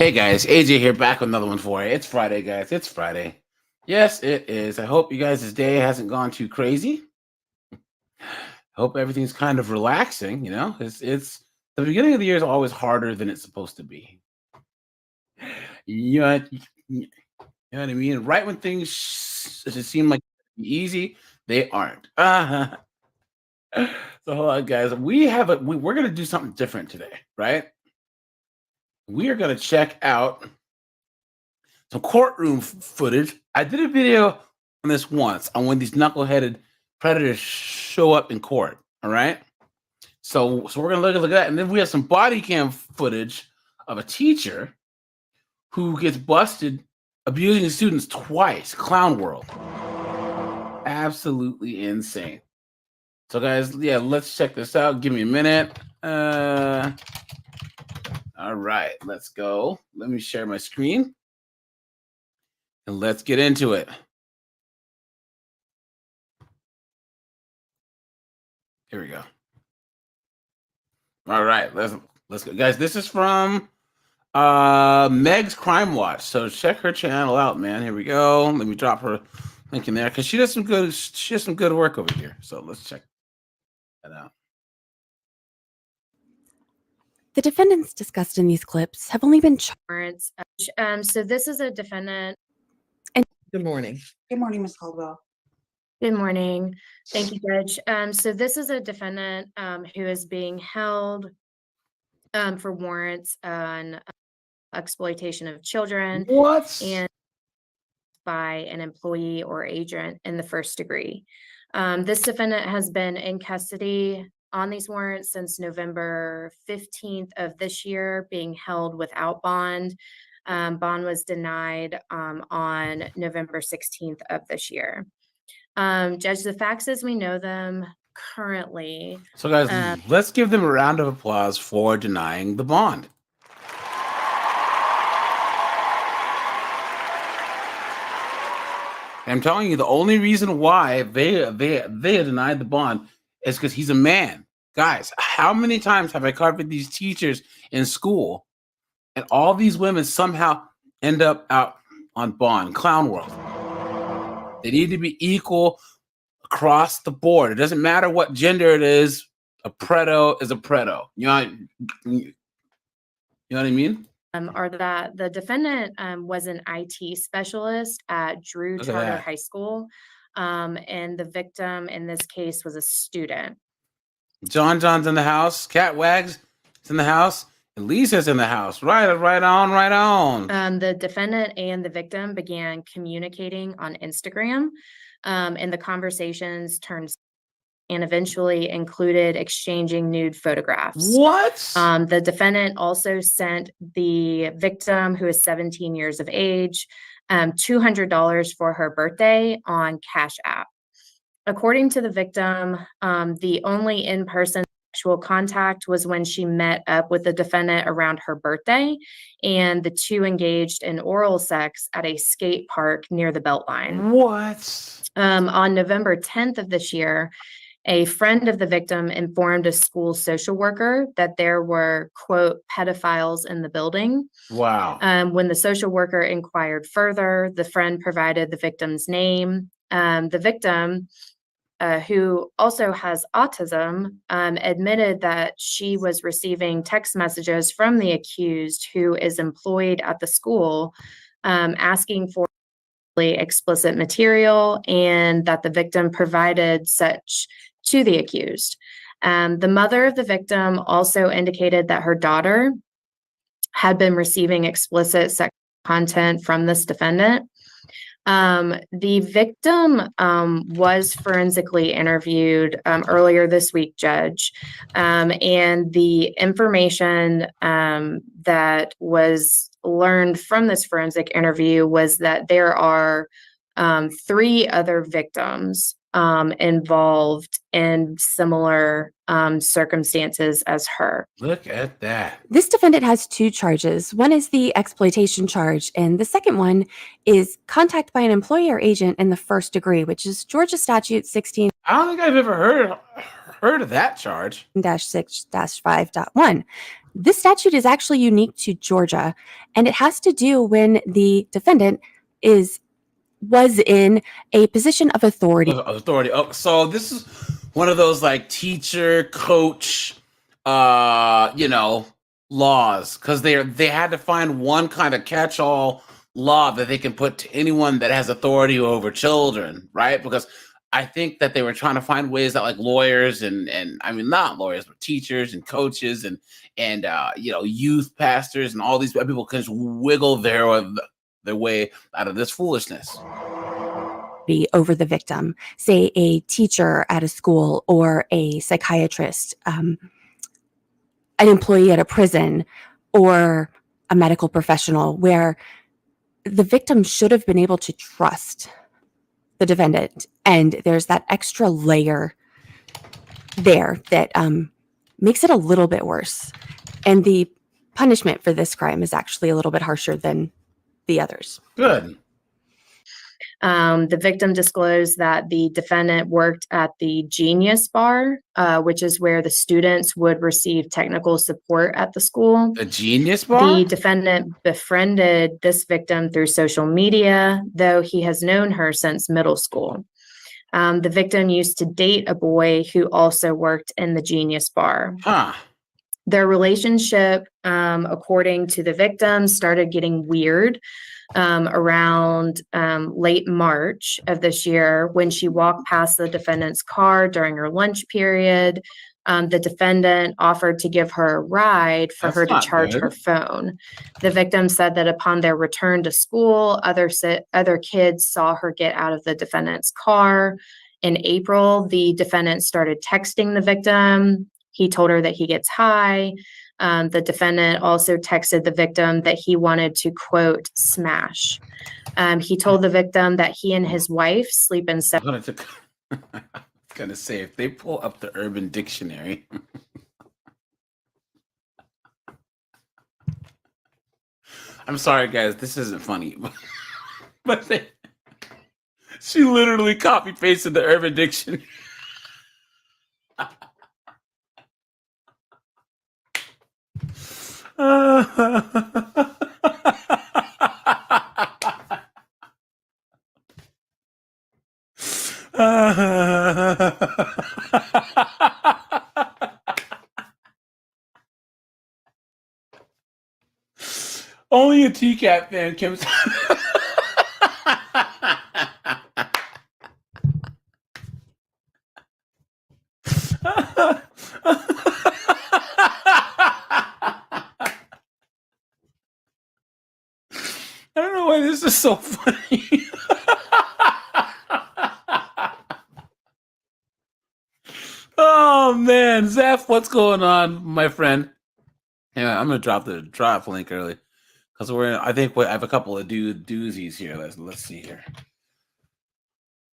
Hey guys, AJ here, back with another one for you. It's Friday, guys. It's Friday. Yes, it is. I hope you guys' day hasn't gone too crazy. Hope everything's kind of relaxing. It's the beginning of the year is always harder than it's supposed to be. You know, you know what I mean? Right when things just seem like easy, they aren't. So hold on, guys. We're gonna do something different today, right? We are gonna check out some courtroom footage. I did a video on this once on when these knuckleheaded predators show up in court. All right. So we're gonna look at that, and then we have some body cam footage of a teacher who gets busted abusing students twice. Clown world. Absolutely insane. So guys, yeah, let's check this out. Give me a minute. All right, let's go. Let me share my screen. And let's get into it. Here we go. All right, let's go, guys. This is from Meg's Crime Watch. So check her channel out, man. Here we go. Let me drop her link in there because she does some good work over here. So let's check that out. The defendants discussed in these clips have only been charged. So this is a defendant. Good morning. Good morning, Ms. Caldwell. Good morning. Thank you, Judge. So this is a defendant who is being held for warrants on exploitation of children. What? And by an employee or agent in the first degree. This defendant has been in custody on these warrants since November 15th of this year, being held without bond. Bond was denied on November 16th of this year. Judge, the facts as we know them currently. So guys, let's give them a round of applause for denying the bond. I'm telling you, the only reason why they denied the bond is because he's a man. Guys, how many times have I covered these teachers in school, and all these women somehow end up out on bond? Clown world. They need to be equal across the board. It doesn't matter what gender it is. A Predo is a Predo. You know what I mean? Or that the defendant was an IT specialist at Drew Charter High School, and the victim in this case was a student. John's in the house. Cat Wags is in the house. And Lisa's in the house. Right on. The defendant and the victim began communicating on Instagram, and the conversations turned and eventually included exchanging nude photographs. What? The defendant also sent the victim, who is 17 years of age, $200 for her birthday on Cash App. According to the victim, the only in-person sexual contact was when she met up with the defendant around her birthday, and the two engaged in oral sex at a skate park near the Beltline. What? On November 10th of this year, a friend of the victim informed a school social worker that there were, quote, pedophiles in the building. Wow. When the social worker inquired further, the friend provided the victim's name. The victim, who also has autism, admitted that she was receiving text messages from the accused, who is employed at the school, asking for explicit material, and that the victim provided such to the accused. The mother of the victim also indicated that her daughter had been receiving explicit sexual content from this defendant. The victim was forensically interviewed earlier this week, Judge, and the information that was learned from this forensic interview was that there are 3 other victims involved in similar circumstances as her. Look at that. This defendant has 2 charges. One is the exploitation charge, and the second one is contact by an employee or agent in the first degree, which is Georgia Statute 16. I don't think I've ever heard of that charge. 6-5.1. This statute is actually unique to Georgia, and it has to do when the defendant was in a position of authority. Oh, so this is one of those like teacher, coach, laws, because they had to find one kind of catch-all law that they can put to anyone that has authority over children, right? Because I think that they were trying to find ways that like lawyers and I mean not lawyers, but teachers and coaches and youth pastors and all these people can just wiggle their way out of this foolishness. Over the victim, say a teacher at a school or a psychiatrist, an employee at a prison, or a medical professional, where the victim should have been able to trust the defendant. And there's that extra layer there that makes it a little bit worse. And the punishment for this crime is actually a little bit harsher than the others. Good. The victim disclosed that the defendant worked at the Genius Bar, which is where the students would receive technical support at the school. The Genius Bar? The defendant befriended this victim through social media, though he has known her since middle school. The victim used to date a boy who also worked in the Genius Bar. Huh. Their relationship, according to the victim, started getting weird around late March of this year when she walked past the defendant's car during her lunch period. The defendant offered to give her a ride for her to charge her phone. The victim said that upon their return to school, other kids saw her get out of the defendant's car. In April, the defendant started texting the victim. He told her that he gets high. The defendant also texted the victim that he wanted to, quote, smash. He told the victim that he and his wife sleep in separate. I was gonna say, if they pull up the Urban Dictionary, I'm sorry, guys, this isn't funny, but she literally copy pasted the Urban Dictionary. Only a TCAP fan can. I don't know why this is so funny. Oh man, Zeph, what's going on, my friend? Yeah, I'm gonna drop the drop link early because I have a couple of doozies here. Let's see here.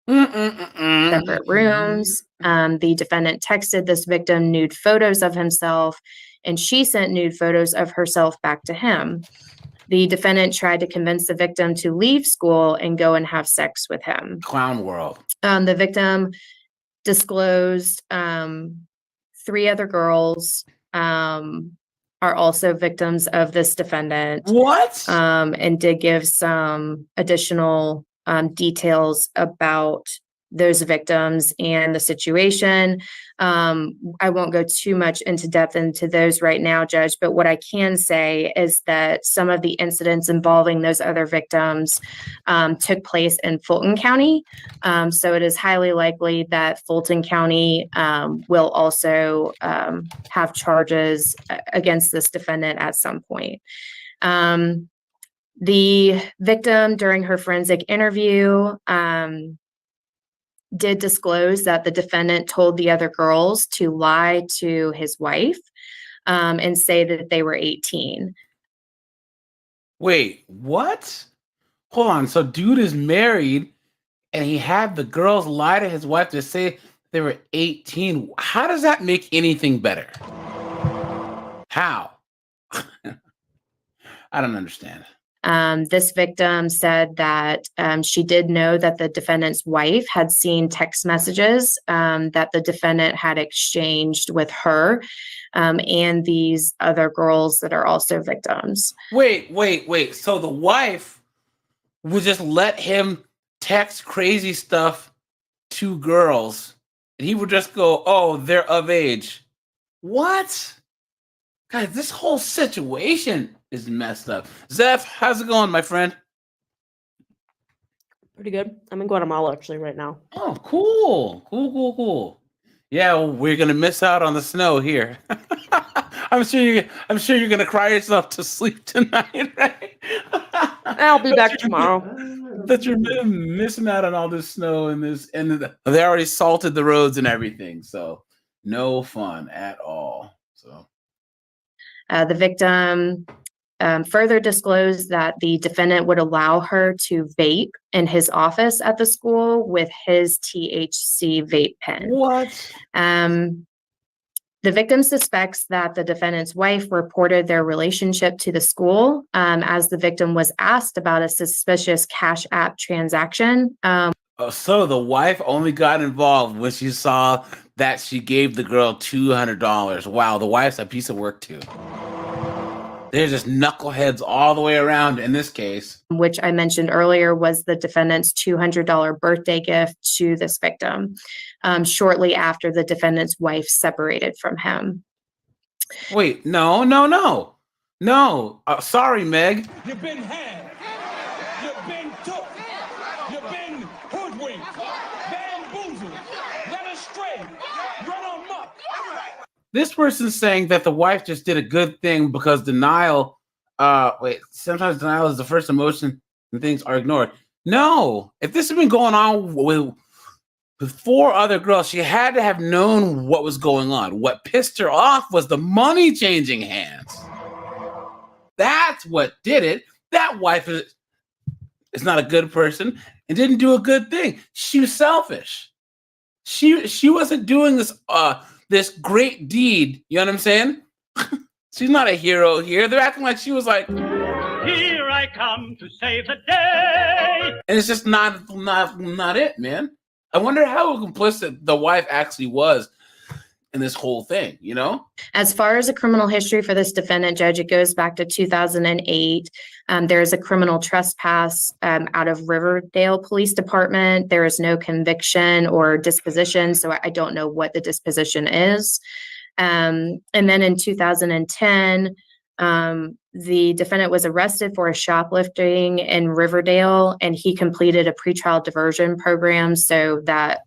Separate rooms. The defendant texted this victim nude photos of himself, and she sent nude photos of herself back to him. The defendant tried to convince the victim to leave school and go and have sex with him. Clown world. The victim disclosed 3 other girls are also victims of this defendant. What? And did give some additional details about those victims and the situation. I won't go too much into depth into those right now, Judge, but what I can say is that some of the incidents involving those other victims took place in Fulton County. So it is highly likely that Fulton County will also have charges against this defendant at some point. The victim, during her forensic interview, did disclose that the defendant told the other girls to lie to his wife and say that they were 18. Wait, what? Hold on. So dude is married and he had the girls lie to his wife to say they were 18. How does that make anything better? How? I don't understand. This victim said that she did know that the defendant's wife had seen text messages that the defendant had exchanged with her and these other girls that are also victims. Wait. So the wife would just let him text crazy stuff to girls, and he would just go, "Oh, they're of age." What? Guys, this whole situation is messed up. Zeph, how's it going, my friend? Pretty good. I'm in Guatemala actually right now. Oh, cool. Yeah, well, we're gonna miss out on the snow here. I'm sure you're gonna cry yourself to sleep tonight, right? I'll be back tomorrow. That you're missing out on all this snow and they already salted the roads and everything, so no fun at all. So the victim further disclosed that the defendant would allow her to vape in his office at the school with his THC vape pen. what? The victim suspects that the defendant's wife reported their relationship to the school as the victim was asked about a suspicious Cash App transaction. So the wife only got involved when she saw that she gave the girl $200. Wow, the wife's a piece of work too. They're just knuckleheads all the way around in this case. Which I mentioned earlier was the defendant's $200 birthday gift to this victim shortly after the defendant's wife separated from him. Wait, no. Sorry, Meg. You've been had. You've been took. You've been hoodwinked, bamboozled, led astray, run amok. This person's saying that the wife just did a good thing because sometimes denial is the first emotion and things are ignored. No, if this had been going on with 4 other girls, she had to have known what was going on. What pissed her off was the money changing hands. That's what did it. That wife is not a good person and didn't do a good thing. She was selfish. She wasn't doing this great deed. You know what I'm saying? She's not a hero here. They're acting like she was like, here I come to save the day. And it's just not it, man. I wonder how complicit the wife actually was in this whole thing, you know? As far as a criminal history for this defendant, Judge, it goes back to 2008. There is a criminal trespass out of Riverdale Police Department. There is no conviction or disposition, so I don't know what the disposition is. And then in 2010, the defendant was arrested for shoplifting in Riverdale, and he completed a pretrial diversion program, so that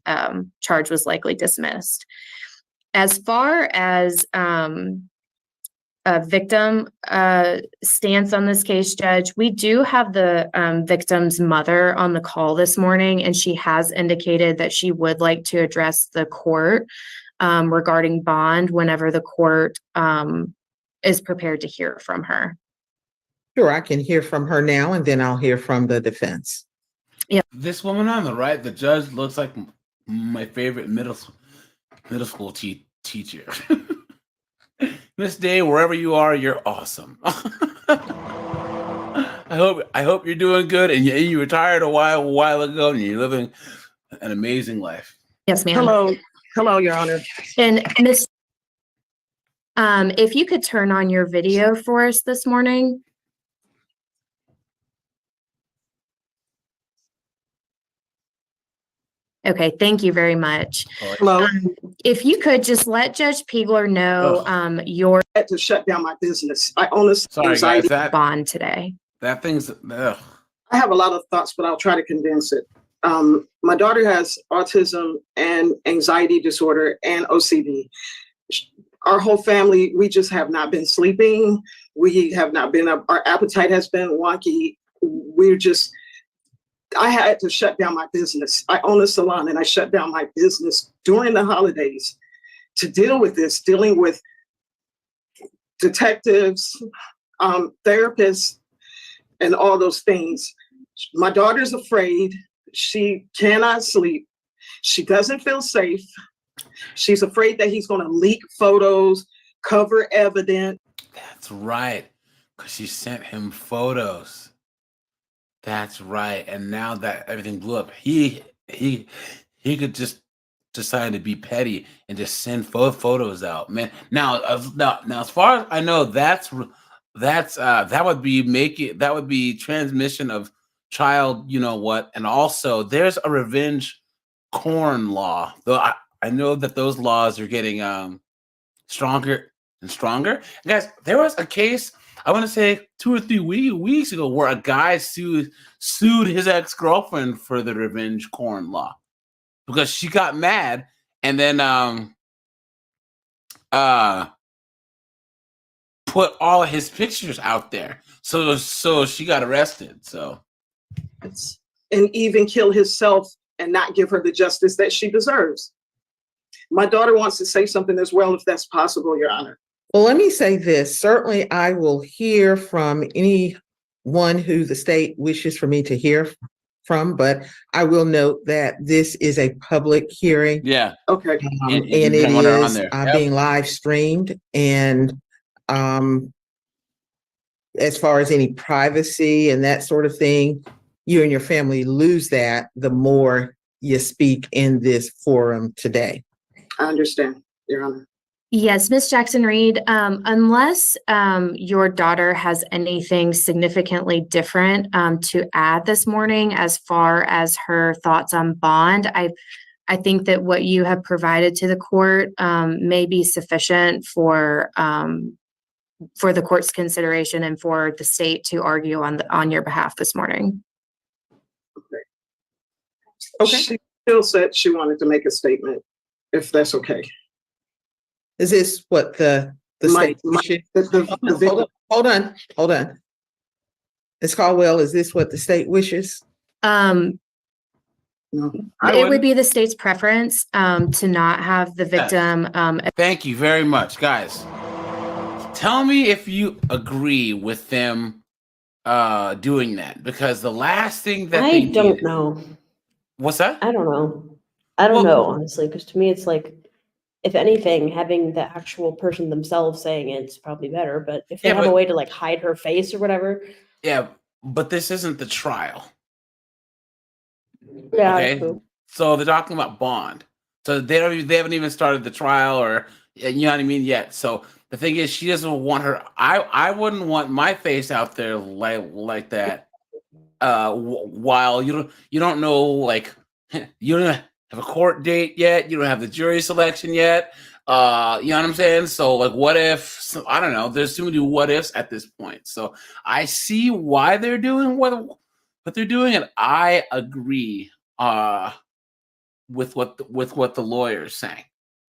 charge was likely dismissed. As far as a victim stance on this case, Judge, we do have the victim's mother on the call this morning, and she has indicated that she would like to address the court regarding bond whenever the court is prepared to hear from her. Sure, I can hear from her now, and then I'll hear from the defense. Yeah. This woman on the right, the judge, looks like my favorite middle school teacher. Miss Day, wherever you are, you're awesome. I hope you're doing good, and you retired a while ago, and you're living an amazing life. Yes, ma'am. Hello, Your Honor. And Miss, if you could turn on your video for us this morning. Okay, thank you very much. Hello. If you could just let Judge Piegler know your I had to shut down my business. I own this anxiety bond today. That thing's ugh. I have a lot of thoughts, but I'll try to condense it. My daughter has autism and anxiety disorder and OCD. Our whole family, we just have not been sleeping. We have not been, our appetite has been wonky. I had to shut down my business. I own a salon, and I shut down my business during the holidays to deal with this, dealing with detectives, therapists, and all those things. My daughter's afraid. She cannot sleep. She doesn't feel safe. She's afraid that he's going to leak photos, cover evidence. That's right, because she sent him photos. That's right. And now that everything blew up, he could just decide to be petty and just send photos out, man. Now, as far as I know, that would be transmission of child, you know what? And also, there's a revenge porn law. Though I know that those laws are getting stronger and stronger. And guys, there was a case, I want to say 2 or 3 weeks ago, where a guy sued his ex-girlfriend for the revenge porn law because she got mad and then put all of his pictures out there. So she got arrested. So and even kill himself and not give her the justice that she deserves. My daughter wants to say something as well, if that's possible, Your Honor. Well, let me say this. Certainly, I will hear from anyone who the state wishes for me to hear from, but I will note that this is a public hearing. yeah. Okay. And it is being live streamed. And as far as any privacy and that sort of thing, you and your family lose that the more you speak in this forum today. I understand, Your Honor. Yes, Ms. Jackson-Reed, unless your daughter has anything significantly different to add this morning as far as her thoughts on bond, I think that what you have provided to the court may be sufficient for the court's consideration and for the state to argue on your behalf this morning. Okay. She still said she wanted to make a statement, if that's okay. Is this what the state wishes? Hold on. Ms. Caldwell, is this what the state wishes? No. It would be the state's preference to not have the victim. Thank you very much, guys. Tell me if you agree with them doing that, because the last thing that I don't know. What's that? I don't know. I don't know, honestly, because to me, it's like, if anything, having the actual person themselves saying it's probably better. But if they have a way to like hide her face or whatever. Yeah, but this isn't the trial. Yeah. Okay. True. So they're talking about bond. So they haven't even started the trial, or you know what I mean, yet. So the thing is, she doesn't want her. I wouldn't want my face out there like that. While you don't know, like, you don't have a court date yet, you don't have the jury selection yet. You know what I'm saying? So like, what if, I don't know, there's too many what ifs at this point. So I see why they're doing what they're doing, and I agree with what the lawyer's saying.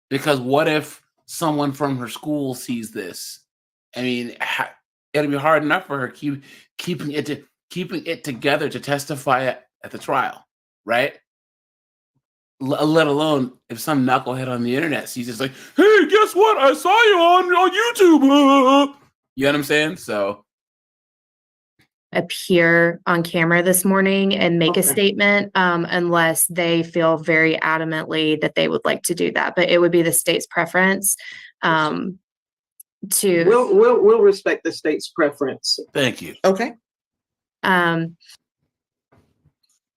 Because what if someone from her school sees this? I mean, it'll be hard enough for her keeping it together to testify at the trial, right? Let alone if some knucklehead on the internet sees it's like, hey, guess what? I saw you on YouTube. You know what I'm saying? So Appear on camera this morning and make a statement unless they feel very adamantly that they would like to do that. But it would be the state's preference to. We'll respect the state's preference. Thank you. Okay.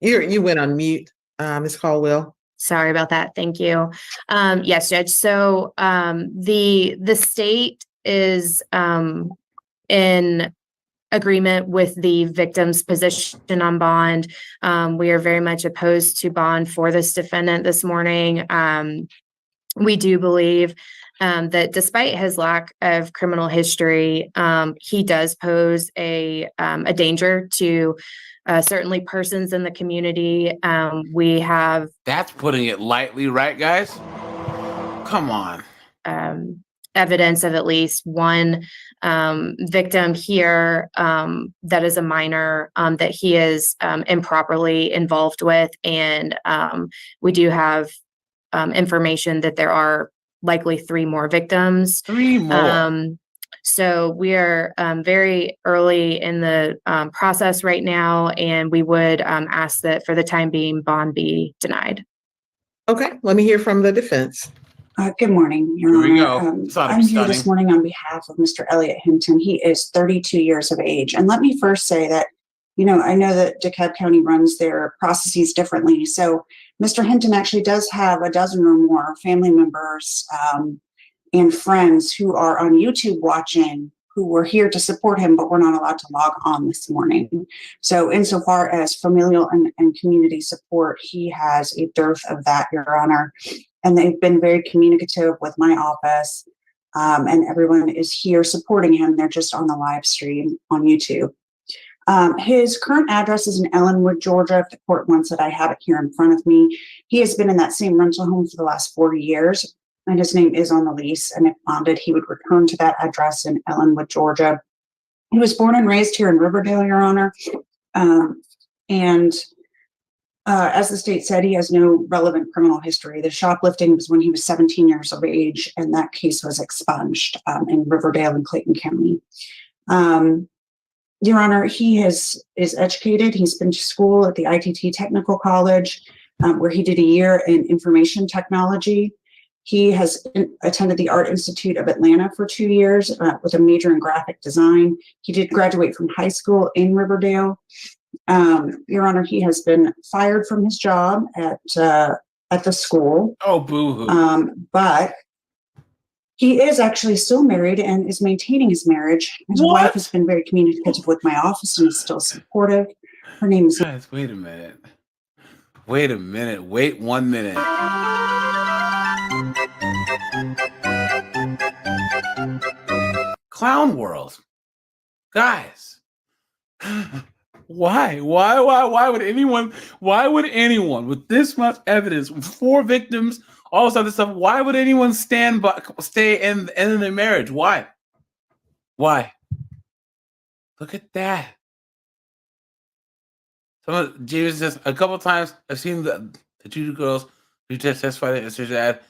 You went on mute, Ms. Caldwell. Sorry about that. Thank you. Yes, Judge. So the state is in agreement with the victim's position on bond. We are very much opposed to bond for this defendant this morning. We do believe that despite his lack of criminal history, he does pose a danger to certainly persons in the community. We have... That's putting it lightly, right, guys? Come on. Evidence of at least one victim here that is a minor that he is improperly involved with. And we do have information that there are likely 3 more victims. 3 more. So we are very early in the process right now, and we would ask that for the time being, bond be denied. Okay, let me hear from the defense. Good morning, Your Honor. Here we go. I'm here this morning on behalf of Mr. Elliott Hinton. He is 32 years of age. And let me first say that I know that DeKalb County runs their processes differently. So Mr. Hinton actually does have a dozen or more family members and friends who are on YouTube watching, who were here to support him, but were not allowed to log on this morning. So insofar as familial and community support, he has a dearth of that, Your Honor. And they've been very communicative with my office, and everyone is here supporting him. They're just on the live stream on YouTube. His current address is in Ellenwood, Georgia. If the court wants it, I have it here in front of me. He has been in that same rental home for the last 40 years, and his name is on the lease. And if bonded, he would return to that address in Ellenwood, Georgia. He was born and raised here in Riverdale, Your Honor. As the state said, he has no relevant criminal history. The shoplifting was when he was 17 years of age, and that case was expunged in Riverdale and Clayton County. Your Honor, he is educated. He's been to school at the ITT Technical College, where he did a year in information technology. He has attended the Art Institute of Atlanta for 2 years with a major in graphic design. He did graduate from high school in Riverdale. Your Honor, he has been fired from his job at the school. Oh, boo-hoo. But he is actually still married and is maintaining his marriage. His wife has been very communicative with my office and is still supportive. Her name is... Guys, wait a minute. Wait 1 minute. Clown world. Guys. Why would anyone with this much evidence, 4 victims, all this other stuff, why would anyone stay in their marriage? Why? Look at that. James says a couple of times I've seen the 2 girls who testified that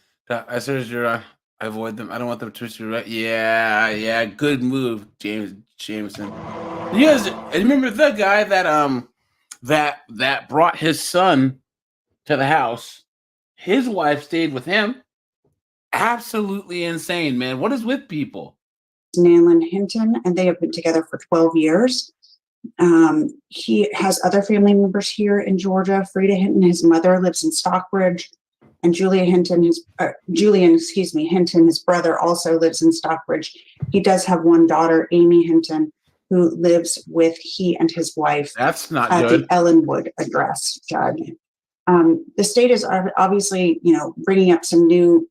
I said I avoid them. I don't want them to twist you right. Yeah, good move, Jameson. You guys remember the guy that brought his son to the house? His wife stayed with him. Absolutely insane, man. What is with people? Nayland Hinton, and they have been together for 12 years. He has other family members here in Georgia. Frida Hinton, his mother, lives in Stockbridge, and Julian Hinton, his brother, also lives in Stockbridge. He does have one daughter, Amy Hinton, who lives with he and his wife. That's not at good. The Ellenwood address, Judge. The state is obviously, bringing up some new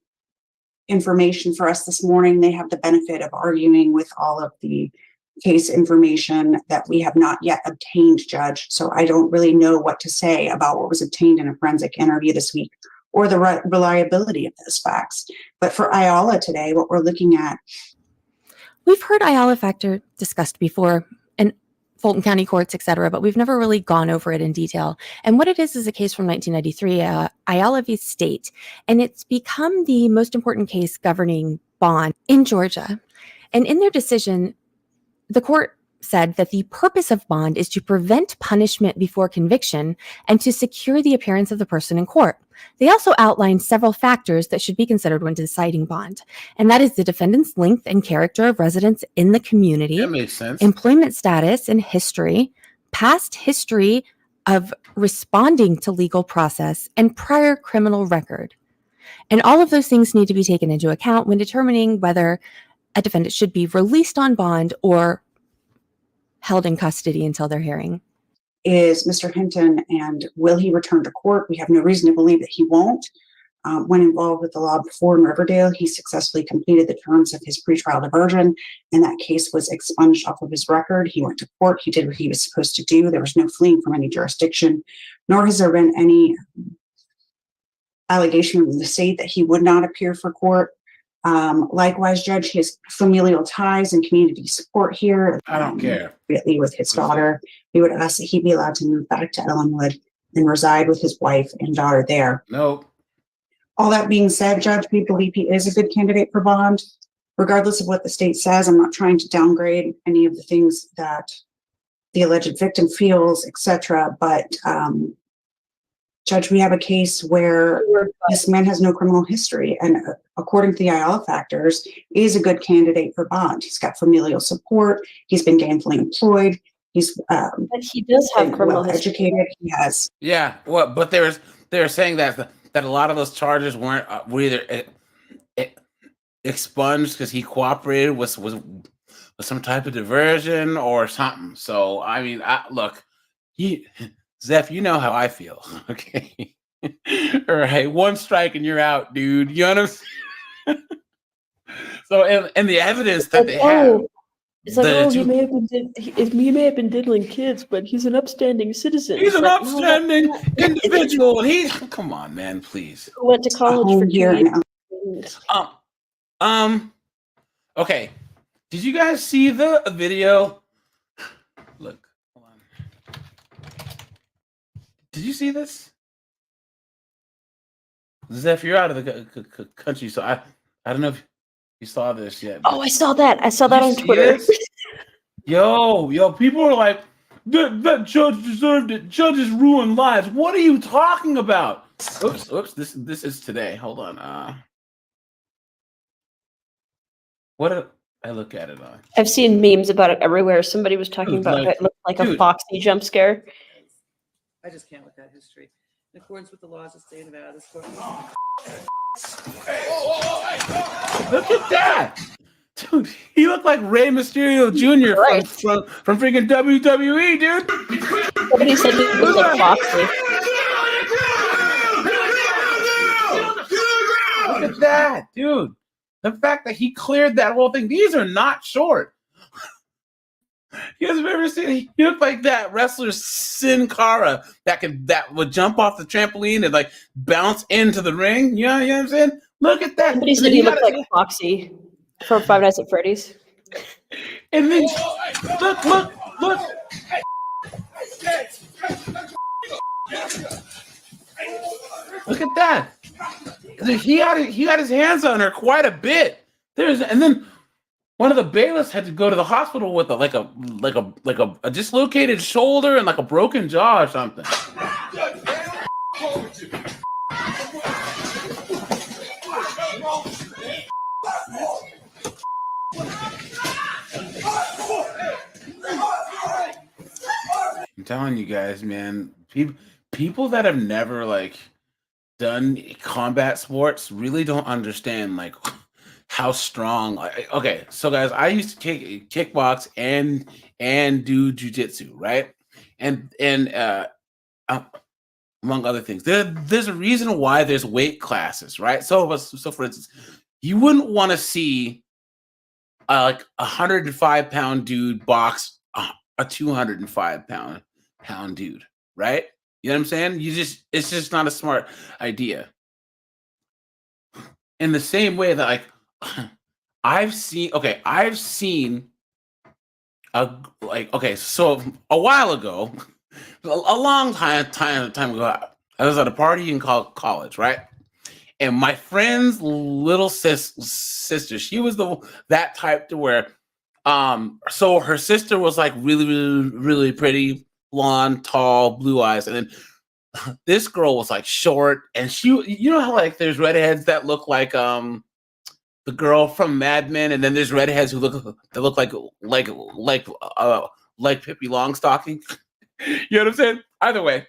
information for us this morning. They have the benefit of arguing with all of the case information that we have not yet obtained, Judge. So I don't really know what to say about what was obtained in a forensic interview this week or the reliability of those facts. But for Ayala today, what we're looking at. We've heard Ayala factor discussed before in Fulton County courts, et cetera, but we've never really gone over it in detail. And what it is a case from 1993, Ayala v. State, and it's become the most important case governing bond in Georgia. And in their decision, the court said that the purpose of bond is to prevent punishment before conviction and to secure the appearance of the person in court. They also outlined several factors that should be considered when deciding bond, and that is the defendant's length and character of residence in the community, That makes sense. employment status and history, past history of responding to legal process, and prior criminal record. And all of those things need to be taken into account when determining whether a defendant should be released on bond or held in custody until their hearing. Is Mr. Hinton, and will he return to court? We have no reason to believe that he won't. When involved with the law before in Riverdale, he successfully completed the terms of his pretrial diversion, and that case was expunged off of his record. He went to court. He did what he was supposed to do. There was no fleeing from any jurisdiction, nor has there been any allegation from the state that he would not appear for court. Likewise, Judge, his familial ties and community support here. I don't care. With his daughter, we would ask that he be allowed to move back to Ellenwood and reside with his wife and daughter there. Nope. All that being said, Judge, we believe he is a good candidate for bond. Regardless of what the state says, I'm not trying to downgrade any of the things that the alleged victim feels, etc. But Judge, we have a case where this man has no criminal history, and according to the Ayala factors, is a good candidate for bond. He's got familial support. He's been gainfully employed. He's But he does have criminal well history. educated. He has. Yeah, well, but they were saying that a lot of those charges were either expunged because he cooperated with some type of diversion or something. So I mean, look, Zeph, you know how I feel, okay? All right, one strike and you're out, dude. You know what I'm saying? So and the evidence that they have. It's like, he may have been diddling kids, but he's an upstanding citizen. He's It's an like, upstanding individual, and he. Come on, man, please. Went to college for 2 years. Okay. Did you guys see the video? Look, hold on. Did you see this? Zeph, you're out of the country, so I don't know if you saw this yet. Oh, I saw that. I saw that on Twitter. Yo, people are like, that judge deserved it. Judges ruin lives. What are you talking about? Oops. This is today. Hold on. What did I look at it on? I've seen memes about it everywhere. Somebody was talking about it looked like a Foxy jump scare. I just can't with that history. In accordance with the laws of the state of Nevada, this court. Look at that! Dude, he looked like Rey Mysterio Jr. from freaking WWE, dude. Somebody said he looked like Foxy. Look at that, dude. The fact that he cleared that whole thing. These are not short. You guys have ever seen? He looked like that wrestler Sin Cara that would jump off the trampoline and like bounce into the ring. You know what I'm saying? Look at that. Somebody said he looked like Foxy from Five Nights at Freddy's. And then look. Look at that. He got his hands on her quite a bit. And then one of the bailiffs had to go to the hospital with a dislocated shoulder and like a broken jaw or something. I'm telling you guys, man, people that have never like done combat sports really don't understand like how strong. Okay, so guys, I used to kickbox and do jujitsu, right? And among other things, there's a reason why there's weight classes, right? So for instance, you wouldn't want to see like 105-pound dude box a 205-pound dude, right? You know what I'm saying? It's just not a smart idea. In the same way that like I've seen so a while ago, a long time ago, I was at a party in college, right? And my friend's little sister, she was that type to where so her sister was like really, really, really pretty, blonde, tall, blue eyes, and then this girl was like short, and you know how like there's redheads that look like the girl from Mad Men, and then there's redheads who look like Pippi Longstocking. You know what I'm saying? Either way,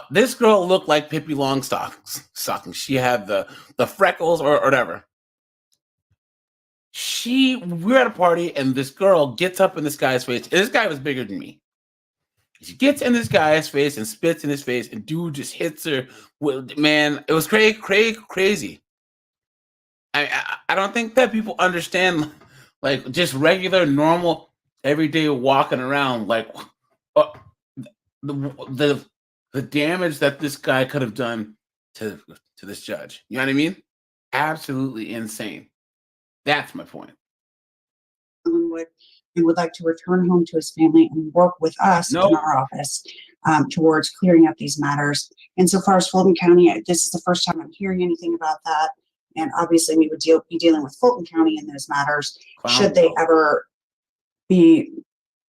this girl looked like Pippi Longstocking. She had the freckles or whatever. We're at a party, and this girl gets up in this guy's face, and this guy was bigger than me. She gets in this guy's face and spits in his face, and dude just hits her. Man, it was crazy. I don't think that people understand, like, just regular, normal, everyday walking around, like, the damage that this guy could have done to this judge. You know what I mean? Absolutely insane. That's my point. Would like to return home to his family and work with us in our office towards clearing up these matters. And so far as Fulton County, this is the first time I'm hearing anything about that. And obviously we would be dealing with Fulton County in those matters should they ever be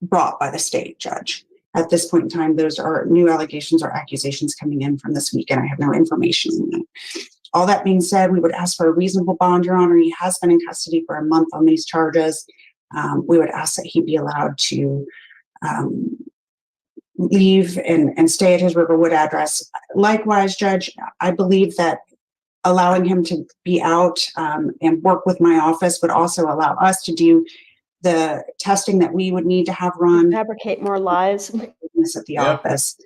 brought by the state judge. At this point in time, those are new allegations or accusations coming in from this week, and I have no information on them. All that being said, we would ask for a reasonable bond, Your Honor. He has been in custody for a month on these charges. we would ask that he be allowed to leave and stay at his Riverwood address. Likewise, Judge, I believe that allowing him to be out and work with my office would also allow us to do the testing that we would need to have run Fabricate more lies. at the office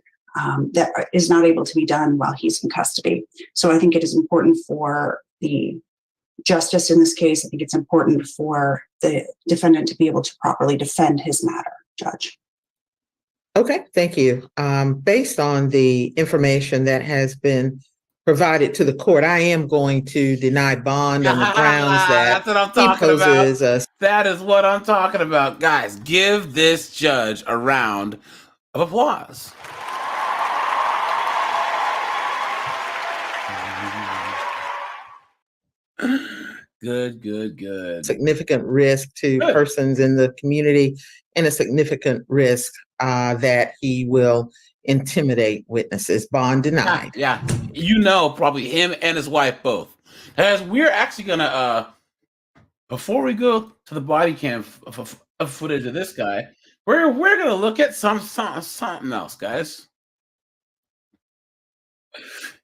that is not able to be done while he's in custody. So I think it is important for the justice in this case. I think it's important for the defendant to be able to properly defend his matter, Judge. Okay, thank you. Based on the information that has been provided to the court, I am going to deny bond on the grounds that that's what I'm he talking poses about. That is what I'm talking about. Guys, give this judge a round of applause. Good. significant risk to persons in the community and a significant risk that he will intimidate witnesses. Bond denied. Yeah. Probably him and his wife both. As we're actually gonna before we go to the body cam footage of this guy, we're gonna look at something else, guys.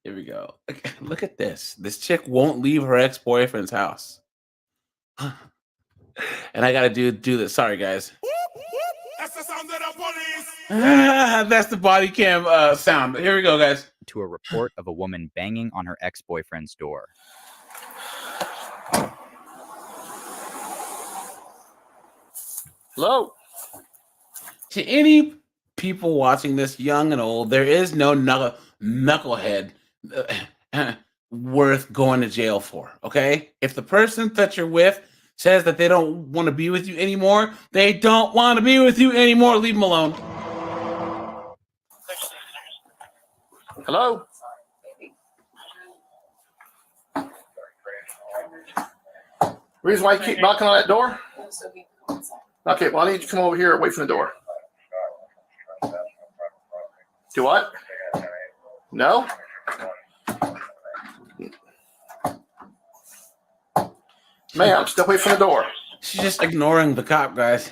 Here we go. Look at this. This chick won't leave her ex-boyfriend's house. And I gotta do this. Sorry, guys. That's the sound of the police. That's the body cam sound. Here we go, guys. To a report of a woman banging on her ex-boyfriend's door. Hello. To any people watching this, young and old, there is no knucklehead worth going to jail for, okay? If the person that you're with says that they don't want to be with you anymore, they don't want to be with you anymore. Leave them alone. Hello? Reason why you keep knocking on that door? Okay, well, I need you to come over here away from the door. Do what? No? Ma'am, step away from the door. She's just ignoring the cop, guys.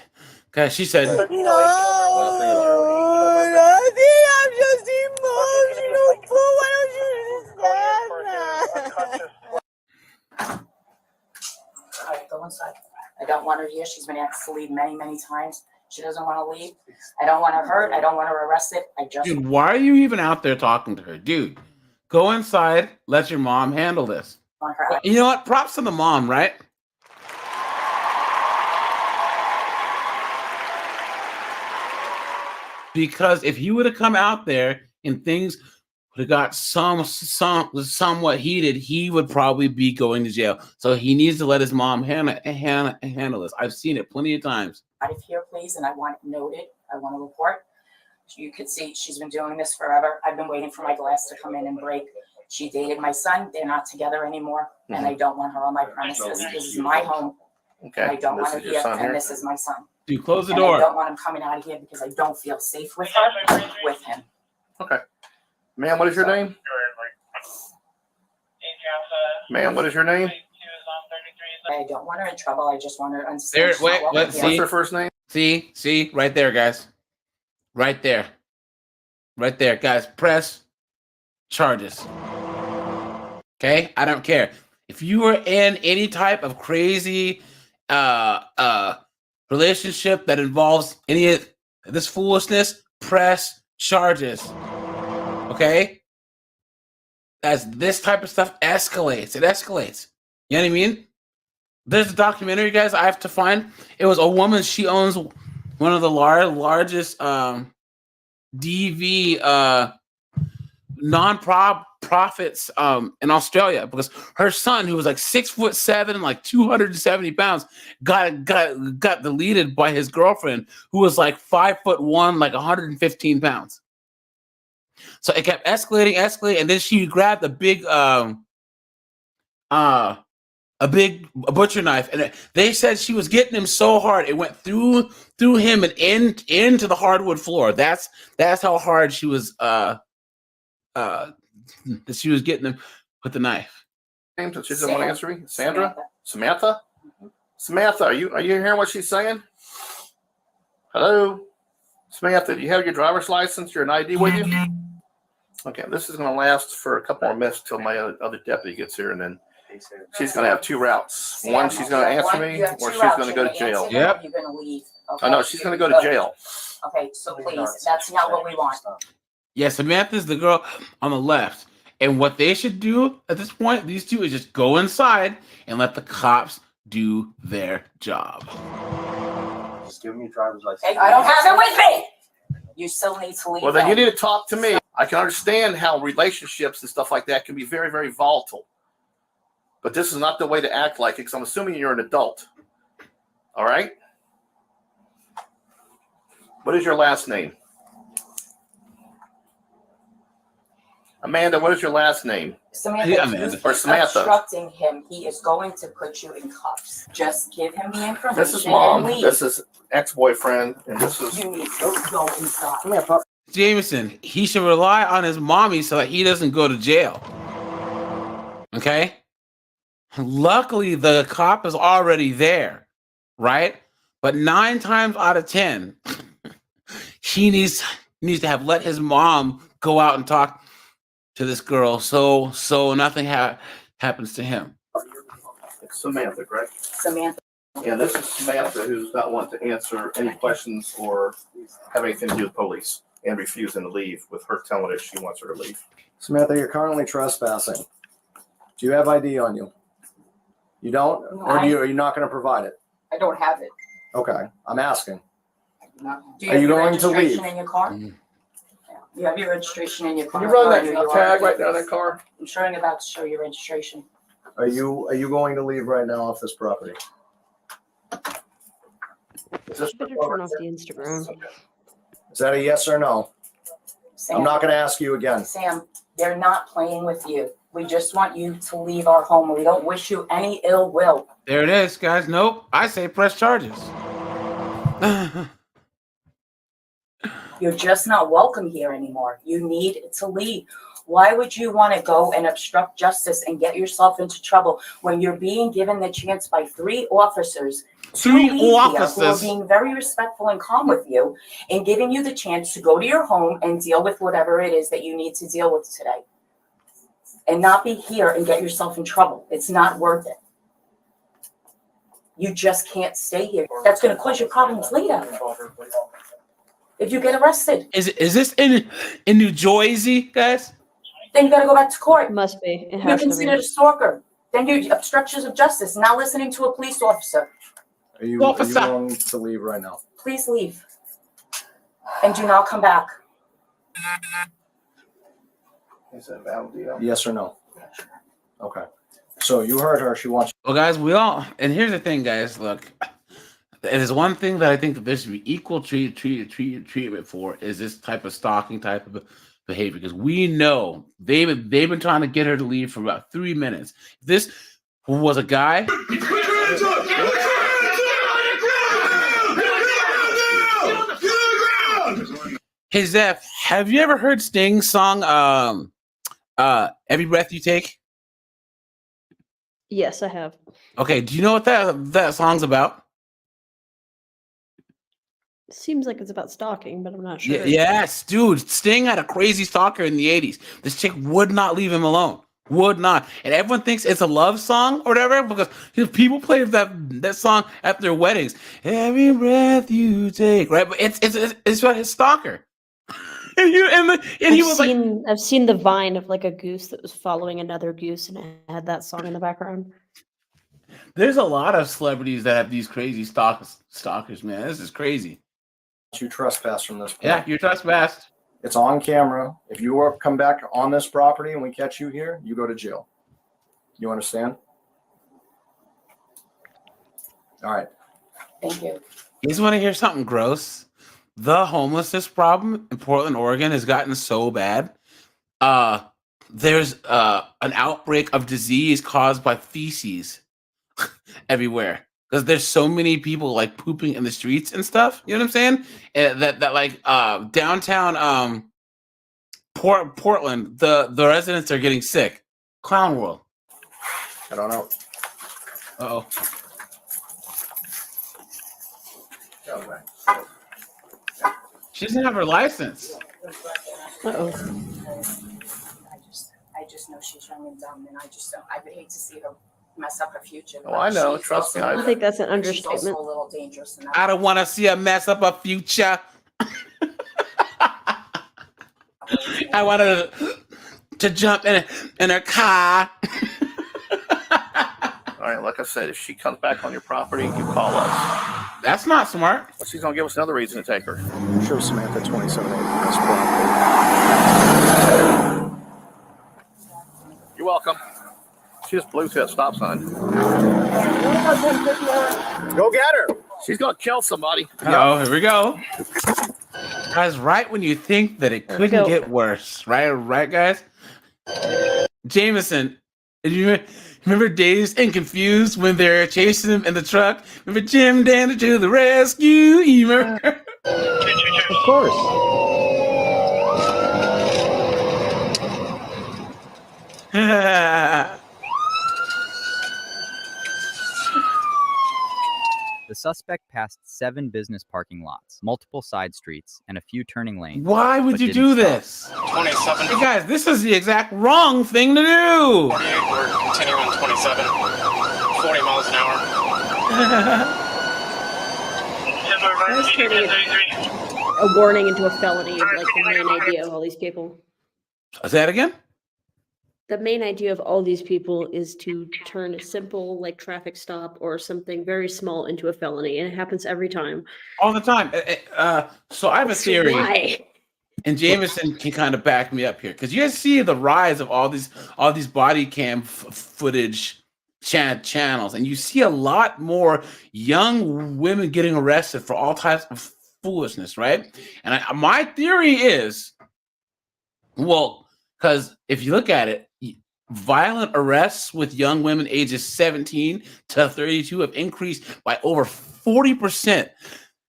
Guys, she said, No, nothing. I'm just emotional. Why don't you understand that? All right, go inside. I don't want her here. She's been asked to leave many, many times. She doesn't want to leave. I don't want her hurt. I don't want her arrested. dude, why are you even out there talking to her? Dude, go inside. Let your mom handle this. want her. You know what? Props to the mom, right? Because if he would have come out there and things would have got somewhat heated, he would probably be going to jail. So he needs to let his mom handle this. I've seen it plenty of times. Out of here, please, and I want it noted. I want to report. You could see she's been doing this forever. I've been waiting for my glass to come in and break. She dated my son. They're not together anymore, and I don't want her on my premises. This is my home. Okay. I don't want her This is your here, son here? and this is my son. Dude, close the And door. I don't want him coming out of here because I don't feel safe with her, with him. Okay. Ma'am, what is your name? Ma'am, what is your name? I don't want her in trouble. I just want her to There, understand. she's wait, not welcome let's here. see. What's her first name? See, right there, guys. Right there, guys. Press charges. Okay, I don't care if you are in any type of crazy relationship that involves any of this foolishness. Press charges. Okay, as this type of stuff escalates, it escalates. You know what I mean? There's a documentary, guys, I have to find. It was a woman. She owns one of the largest DV non-profits in Australia, because her son, who was like 6'7" and like 270 pounds, got deleted by his girlfriend, who was like 5'1", like 115 pounds. So it kept escalating, and then she grabbed a big butcher knife, and they said she was getting him so hard it went through him and into the hardwood floor. That's how hard she was that she was getting him with the knife. Name, so she doesn't want to answer me. Sandra? Samantha? Samantha, are you hearing what she's saying? Hello? Samantha, do you have your driver's license, your ID with you? Okay, this is going to last for a couple more minutes till my other deputy gets here, and then she's going to have two routes. One, she's going to answer me, or she's going to go to jail. Yep. You're gonna leave. I know, she's going to go to jail. Okay, so please, that's not what we want. Yeah, Samantha's the girl on the left. And what they should do at this point, these two, is just go inside and let the cops do their job. Just give me your driver's license. Hey, I don't have it with me. You still need to leave. Well, then you need to talk to me. I can understand how relationships and stuff like that can be very, very volatile. But this is not the way to act like it, because I'm assuming you're an adult. All right? What is your last name? Amanda, what is your last name? Samantha, Yeah, if Amanda. you Or keep Samantha. obstructing him, he is going to put you in cuffs. Just give him the information This is mom. and leave. This is ex-boyfriend, and this is You need to go inside. Jameson, he should rely on his mommy so that he doesn't go to jail. Okay? Luckily, the cop is already there, right? But 9 times out of 10, he needs to have let his mom go out and talk to this girl so nothing happens to him. it's Samantha, correct? Samantha. Yeah, this is Samantha, who's not wanting to answer any questions or have anything to do with police and refusing to leave with her telling us she wants her to leave. Samantha, you're currently trespassing. Do you have ID on you? You don't? Or are you not going to provide it? I don't have it. Okay, I'm asking. Do Are you have your going to registration leave? in your car? You have your registration in your car. Can you run Or that you tag are- right there in that car? I'm showing about to show your registration. Are you going to leave right now off this property? Is this Better turn off the Instagram. Is that a yes or no? Sam, I'm not going to ask you again. Sam, they're not playing with you. We just want you to leave our home. We don't wish you any ill will. There it is, guys. Nope. I say press charges. You're just not welcome here anymore. You need to leave. Why would you want to go and obstruct justice and get yourself into trouble when you're being given the chance by 3 officers to leave here who are being very respectful and calm with you and giving you the chance to go to your home and deal with whatever it is that you need to deal with today and not be here and get yourself in trouble? It's not worth it. You just can't stay here. That's going to cause you problems later if you get arrested. Is this in New Jersey, guys? Then you got to go back to court. Must be. It You're has to considered a be. stalker. Then you're obstructions of justice, not listening to a police officer. Are you going to leave right now? Please leave. And do not come back. Is that a valid deal? Yes or no? Okay. So you heard her. She wants. Well, guys, and here's the thing, guys. Look, it is one thing that I think that there should be equal treatment for is this type of stalking type of behavior, because we know they've been trying to get her to leave for about 3 minutes. If this was a guy. Hey Zeph, have you ever heard Sting's song Every Breath You Take? Yes, I have. Okay, do you know what that song's about? Seems like it's about stalking, but I'm not sure. Yes, dude. Sting had a crazy stalker in the 80s. This chick would not leave him alone. Would not. And everyone thinks it's a love song or whatever because people play that song at their weddings. Every breath you take, right? But it's about his stalker. I've seen the vine of like a goose that was following another goose and it had that song in the background. There's a lot of celebrities that have these crazy stalkers, man. This is crazy. You trespass from this point. Yeah, you're trespassed. It's on camera. If you come back on this property and we catch you here, you go to jail. You understand? All right. Thank you. You guys want to hear something gross? The homelessness problem in Portland, Oregon has gotten so bad. There's an outbreak of disease caused by feces everywhere. Because there's so many people like pooping in the streets and stuff. You know what I'm saying? And that like downtown Portland, the residents are getting sick. Clown World. I don't know. Uh-oh. She doesn't have her license. Uh-oh. I just know she's young and dumb, and I would hate to see her mess up her future. Oh, I know. She's Trust me. also- I think that's an She's also understatement. a little dangerous. And I don't want to see her mess up her future. I want her to jump in her car. All right, like I said, if she comes back on your property, you call us. That's not smart. Well, she's gonna give us another reason to take her. Show Samantha 27 acres property. You're welcome. She just blew through that stop sign. Go get her. She's gonna kill somebody. Oh, here we go. Guys, right when you think that it couldn't get worse, right, guys? Jameson, did you remember Dazed and Confused when they're chasing him in the truck? Remember Jim Danner to the rescue? You remember? Of course. The suspect passed 7 business parking lots, multiple side streets, and a few turning lanes. Why would but you didn't do stop. this? 27. Hey guys, this is the exact wrong thing to do. 48, we're continuing 27. 40 miles an hour. That's turning a warning into a felony of like the main idea of all these people. Say that again? The main idea of all these people is to turn a simple like traffic stop or something very small into a felony, and it happens every time. All the time. So I have a theory. Why? And Jameson can kind of back me up here, because you guys see the rise of all these body cam footage channels, and you see a lot more young women getting arrested for all types of foolishness, right? And my theory is, well, because if you look at it, violent arrests with young women ages 17 to 32 have increased by over 40%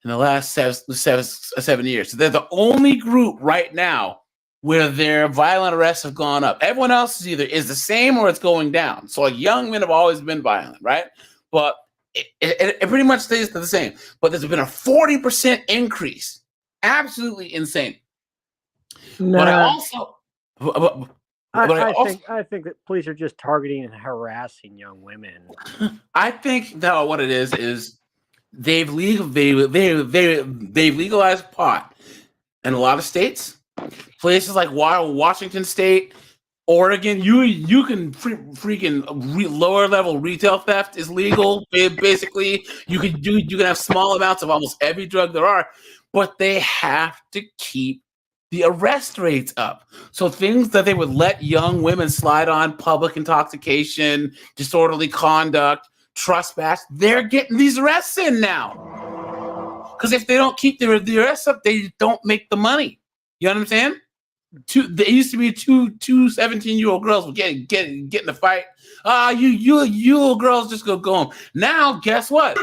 in the last seven years. So they're the only group right now where their violent arrests have gone up. Everyone else is the same or it's going down. So like young men have always been violent, right? But it pretty much stays the same. But there's been a 40% increase. Absolutely insane. No. But I also... I think that police are just targeting and harassing young women. I think that what it is they've legalized pot in a lot of states, places like Washington State, Oregon. You can lower level retail theft is legal. Basically, you can have small amounts of almost every drug there are, but they have to keep the arrest rates up. So things that they would let young women slide on, public intoxication, disorderly conduct, trespass, they're getting these arrests in now. Because if they don't keep the arrests up, they don't make the money. You know what I'm saying? There used to be two 17-year-old girls would get in a fight. You little girls just go home. Now, guess what?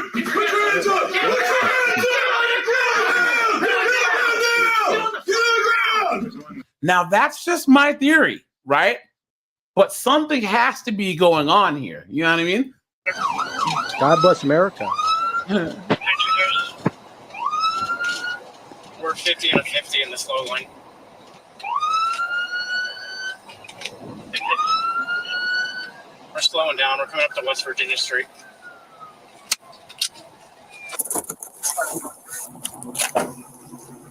Now, that's just my theory, right? But something has to be going on here. You know what I mean? God bless America. We're 50 and a 50 in the slow lane. We're slowing down. We're coming up to West Virginia Street.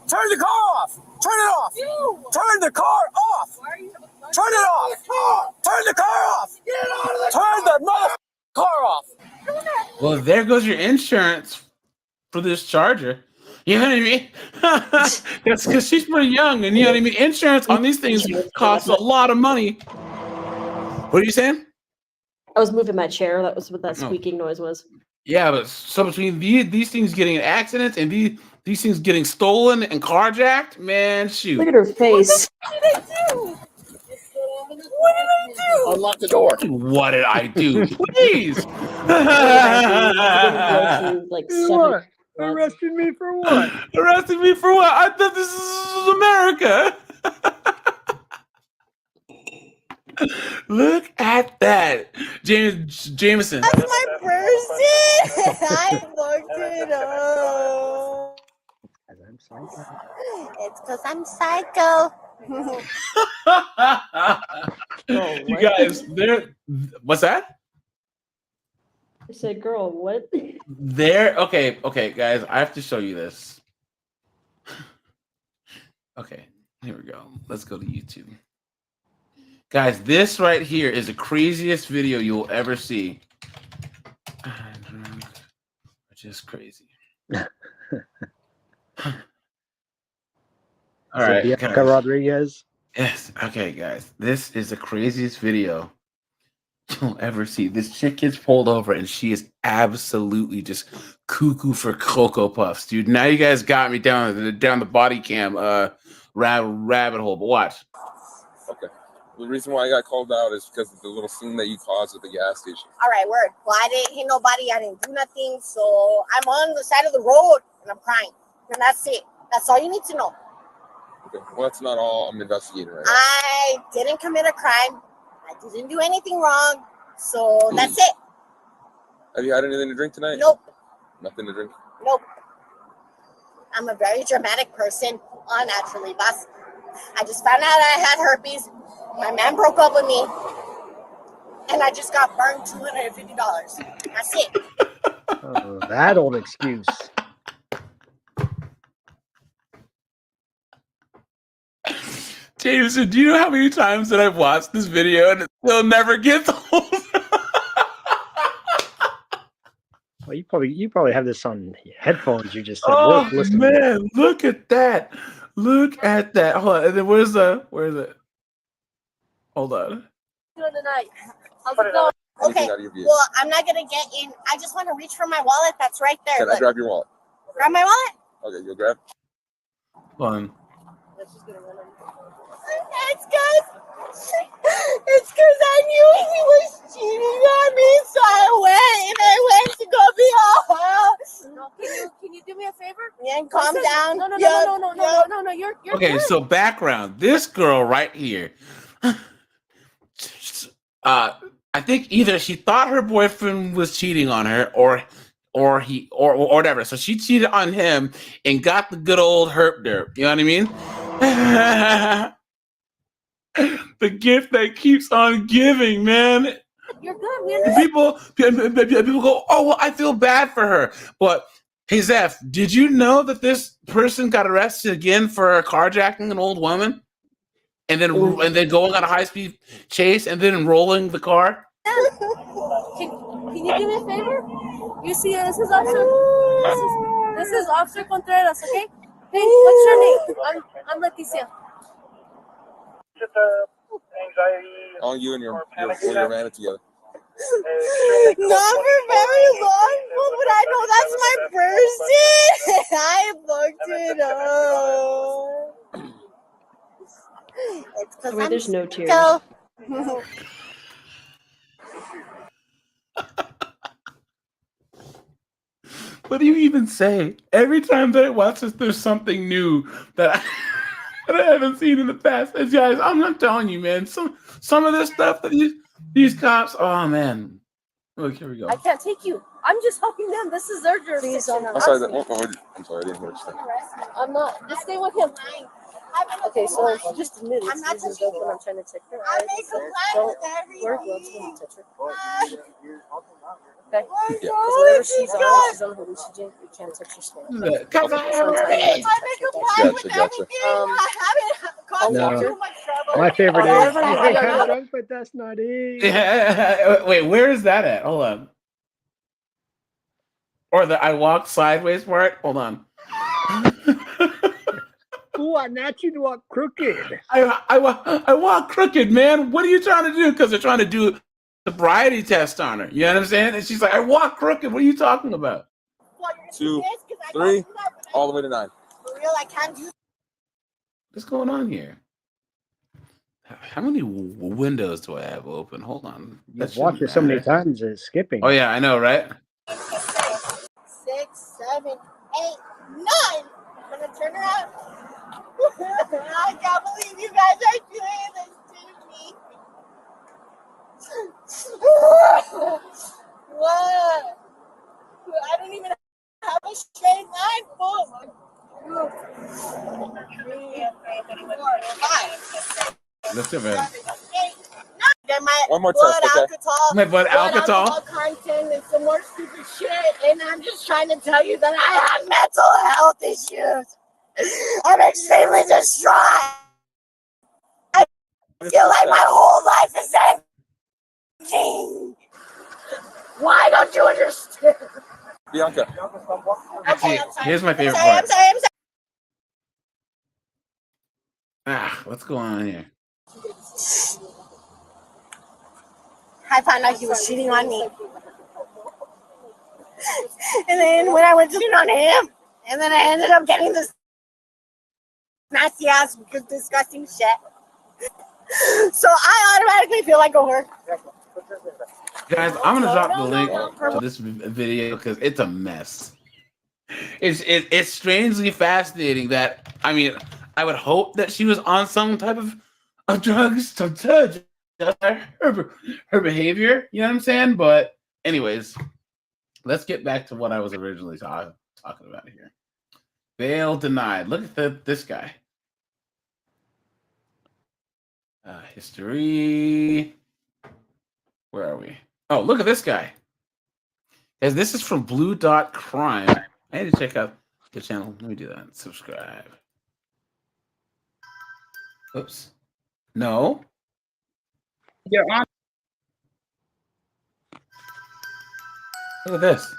Turn the car off! Turn it off! Turn the car off! Turn it off! Turn the car off! Turn the mother car off! Well, there goes your insurance for this Charger. You know what I mean? That's because she's pretty young, and you know what I mean? Insurance on these things costs a lot of money. What are you saying? I was moving my chair. That was what that squeaking noise was. Yeah, but so between these things getting in accidents and these things getting stolen and carjacked, man, shoot. Look at her face. What did I do? Unlock the door. What did I do? Please. Like What? Arrested me for what? Arrested me for what? I thought this is America. Look at that. Jameson. That's my person. I looked it up. It's because I'm psycho. You guys, what's that? I said, girl, what? Okay, guys, I have to show you this. Okay, here we go. Let's go to YouTube. Guys, this right here is the craziest video you'll ever see. Just crazy. All right, Bianca guys. Rodriguez. Yes. Okay, guys. This is the craziest video you'll ever see. This chick gets pulled over and she is absolutely just cuckoo for Cocoa Puffs, dude. Now you guys got me down the body cam rabbit hole. But watch. Okay. The reason why I got called out is because of the little scene that you caused at the gas station. All right, word. Well, I didn't hit nobody. I didn't do nothing. So I'm on the side of the road and I'm crying. And that's it. That's all you need to know. Okay. Well, that's not all I'm investigating right now. I didn't commit a crime. I didn't do anything wrong. So that's it. Have you had anything to drink tonight? Nope. Nothing to drink? Nope. I'm a very dramatic person, naturally, boss. I just found out I had herpes. My man broke up with me. And I just got burned $250. That's it. Oh, that old excuse. Jameson, do you know how many times that I've watched this video and it still never gets old? Well, you probably have this on headphones. You just said, Oh listen. man, look at that. Look at that. Hold on. And then where is it? Hold on. Tonight. How's it going? Okay, well, I'm not going to get in. I just want to reach for my wallet that's right there. Can I grab your wallet? Grab my wallet? Okay, you'll grab. Hold on. It's because I knew he was cheating on me, so I went to go be all. Can you do me a favor? Yeah, calm down. No, you're Okay, good. so background. This girl right here. I think either she thought her boyfriend was cheating on her or whatever. So she cheated on him and got the good old herp derp. You know what I mean? The gift that keeps on giving, man. You're good. People go, oh, well, I feel bad for her. But, hey, Zeph, did you know that this person got arrested again for carjacking an old woman? And then going on a high-speed chase and then rolling the car? Can you do me a favor? You see, this is Officer Contreras, okay? Hey, what's your name? I'm Leticia. On you and your ran it together. Not for very long. What would I know? That's my person. I looked it up. It's because Wait, there's no tears. What do you even say? Every time that I watch this, there's something new that I haven't seen in the past. And guys, I'm not telling you, man. Some of this stuff that these cops, oh man. Look, here we go. I can't take you. I'm just helping them. This is their jurisdiction. I'm sorry, I'm sorry, I didn't hear what you said. I'm not. Just stay with him. Okay, so just admit it. I'm not touching you. I'm trying to check her eyes. Don't wear gloves when you touch her. Okay? Yeah. Because whenever she's on hallucinogen, you can't touch her skin. Come on. Gotcha. No. My favorite is, you can drunk, but that's not it. Yeah. Wait, where is that at? Hold on. Or the I walk sideways part? Hold on. Ooh, I naturally walk crooked. I walk crooked, man. What are you trying to do? Because they're trying to do a sobriety test on her. You know what I'm saying? And she's like, I walk crooked. What are you talking about? 2, 3, all the way to 9. For real, I can't do. What's going on here? How many windows do I have open? Hold on. You've watched it so many times, it's skipping. Oh, yeah, I know, right? 6, 7, 8, 9. I'm gonna turn around. I can't believe you guys are doing this to me. What? I don't even have a straight line. Boom. Let's go, man. One more blood test, okay? alcohol, My blood alcohol? content and some more stupid shit. And I'm just trying to tell you that I have mental health issues. I'm extremely distraught. I feel like my whole life is ending. Why don't you understand? Bianca. Okay, Here's my favorite I'm part. sorry. What's going on here? I found out he was cheating on me. And then when I went to cheat on him, and then I ended up getting this nasty ass disgusting shit. So I automatically feel like a whore. Guys, I'm gonna drop the link to this video because it's a mess. It's strangely fascinating that, I mean, I would hope that she was on some type of drugs to judge her behavior. You know what I'm saying? But anyways, let's get back to what I was originally talking about here. Bail denied. Look at this guy. History. Where are we? Oh, look at this guy. As this is from Blue Dot Crime. I had to check out the channel. Let me do that. Subscribe. Oops. No. You're on. Look at this.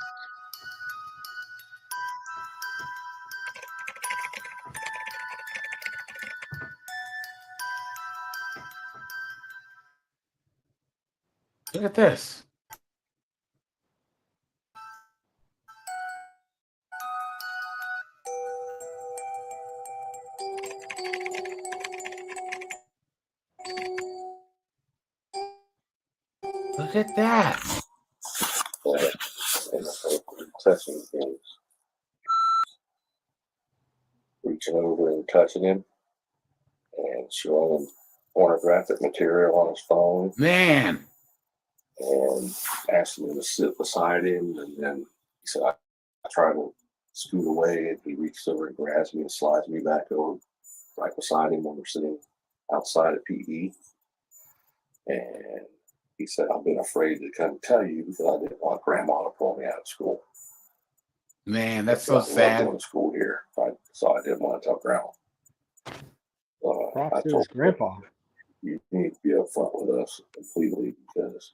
Look at this. Look at that. Touching things. Reaching over and touching him and showing him pornographic material on his phone. Man. And asking him to sit beside him. And then he said, I tried to scoot away, and he reaches over and grabs me and slides me back over right beside him when we're sitting outside at PE. And he said, I've been afraid to come tell you because I didn't want grandma to pull me out of school. Man, that's so sad. I'm going to school here, so I didn't want to tell grandma. I told grandpa. You need to be upfront with us completely because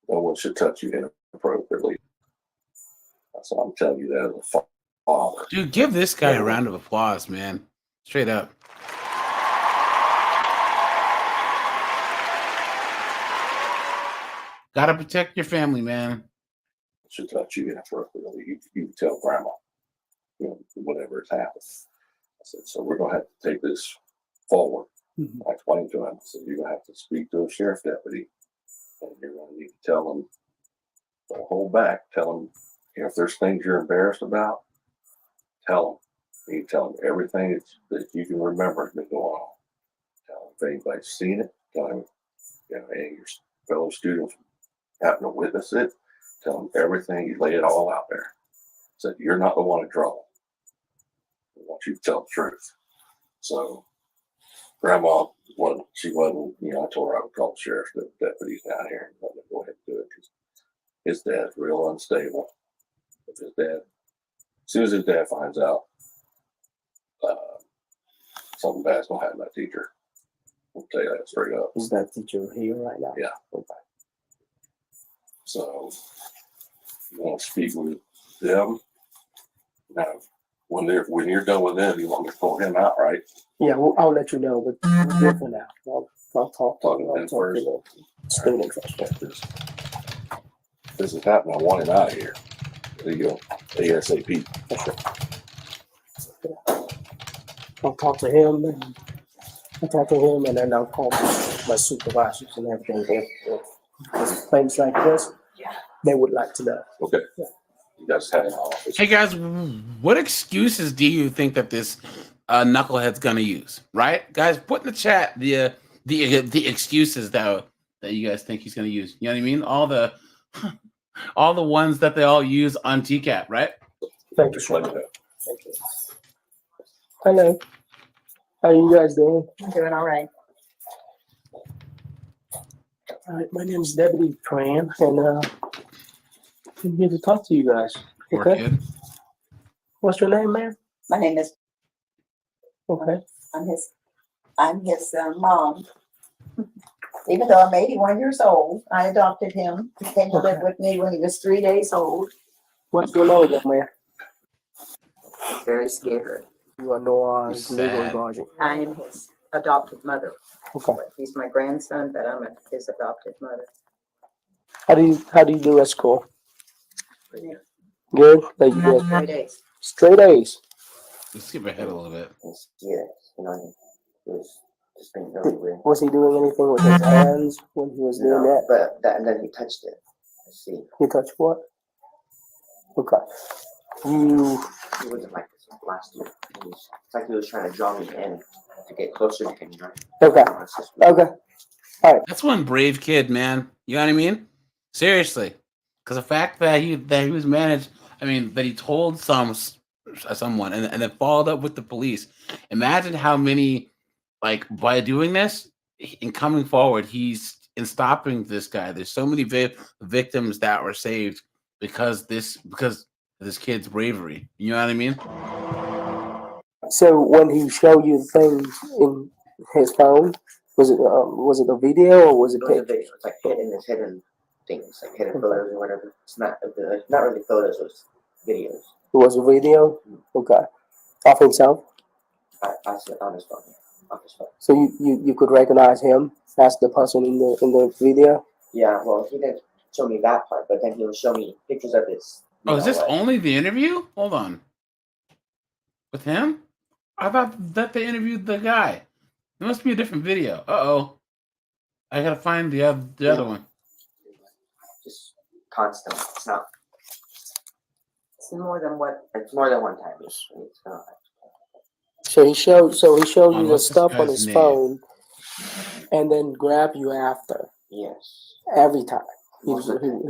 no one should touch you inappropriately. So I'm telling you that as a father. Dude, give this guy a round of applause, man. Straight up. Gotta protect your family, man. Should touch you inappropriately. You tell grandma, whatever has happened. I said, so we're gonna have to take this forward. I explained to him, I said, you're gonna have to speak to a sheriff deputy, and you're gonna need to tell them, don't hold back. Tell them if there's things you're embarrassed about. Tell them. You tell them everything that you can remember has been going on. Tell them if anybody's seen it. Tell them, any of your fellow students happen to witness it. Tell them everything. You lay it all out there. Said you're not the one to draw. I want you to tell the truth. So, grandma she wasn't. I told her I would call the sheriff's deputies down here and let them go ahead and do it because his dad's real unstable. If his dad, as soon as his dad finds out something bad's gonna happen to that teacher, I'll tell you that straight up. Is that teacher here right now? Yeah. Okay. So you want to speak with them now. When you're done with them, you want me to pull him out, right? Yeah, well, I'll let you know, but we're good for now. I'll talk to the student trust. This is happening. I want him out of here. There you go. ASAP. For sure. I'll talk to him and then I'll call my supervisors and everything. If things like this, they would like to know. Okay. Yeah. You guys have an office. Hey guys, what excuses do you think that this knucklehead's gonna use? Right, guys, put in the chat the excuses that you guys think he's gonna use. You know what I mean? All the ones that they all use on TCAP, right? Thank you, sir. Thank you. Hello. How are you guys doing? I'm doing all right. All right, my name is Deputy Tran, and I'm here to talk to you guys. Poor Okay. kid. What's your name, ma'am? My name is. Okay. I'm his mom. Even though I'm 81 years old, I adopted him. He came to live with me when he was 3 days old. What's your name, young man? Very scared. You are Noah's legal Sad. guardian. I am his adopted mother. Okay. He's my grandson, but I'm his adopted mother. How do you do at school? Pretty Good. Like you get Straight A's. straight A's. Let's skip ahead a little bit. Yes, it was just being very weird. Was he doing anything with his hands when he was doing that? But and then he touched it. Let's see. He touched what? Okay. You. He wasn't like this last year. It's like he was trying to draw me in to get closer to him. Okay. Okay. All right. That's one brave kid, man. You know what I mean? Seriously, because the fact that he was managed, I mean, that he told someone and then followed up with the police. Imagine how many, like, by doing this and coming forward, he's in stopping this guy. There's so many victims that were saved because of this kid's bravery. You know what I mean? So when he showed you things in his phone, was it a video or was it? It was a video. It's like hidden things, like hidden photos or whatever. It's not really photos. It was videos. It was a video. Okay. Of himself. I said on his phone. Off his phone. So you could recognize him as the person in the video. Yeah. Well, he didn't show me that part, but then he would show me pictures of his. Oh, is this only the interview? Hold on. With him? I thought that they interviewed the guy. It must be a different video. Uh-oh. I gotta find the other one. Just constant. It's not. It's more than what. It's more than one time. It's So he showed you the what's this stuff on guy's his name? phone, and then grab you after. Yes. Every time he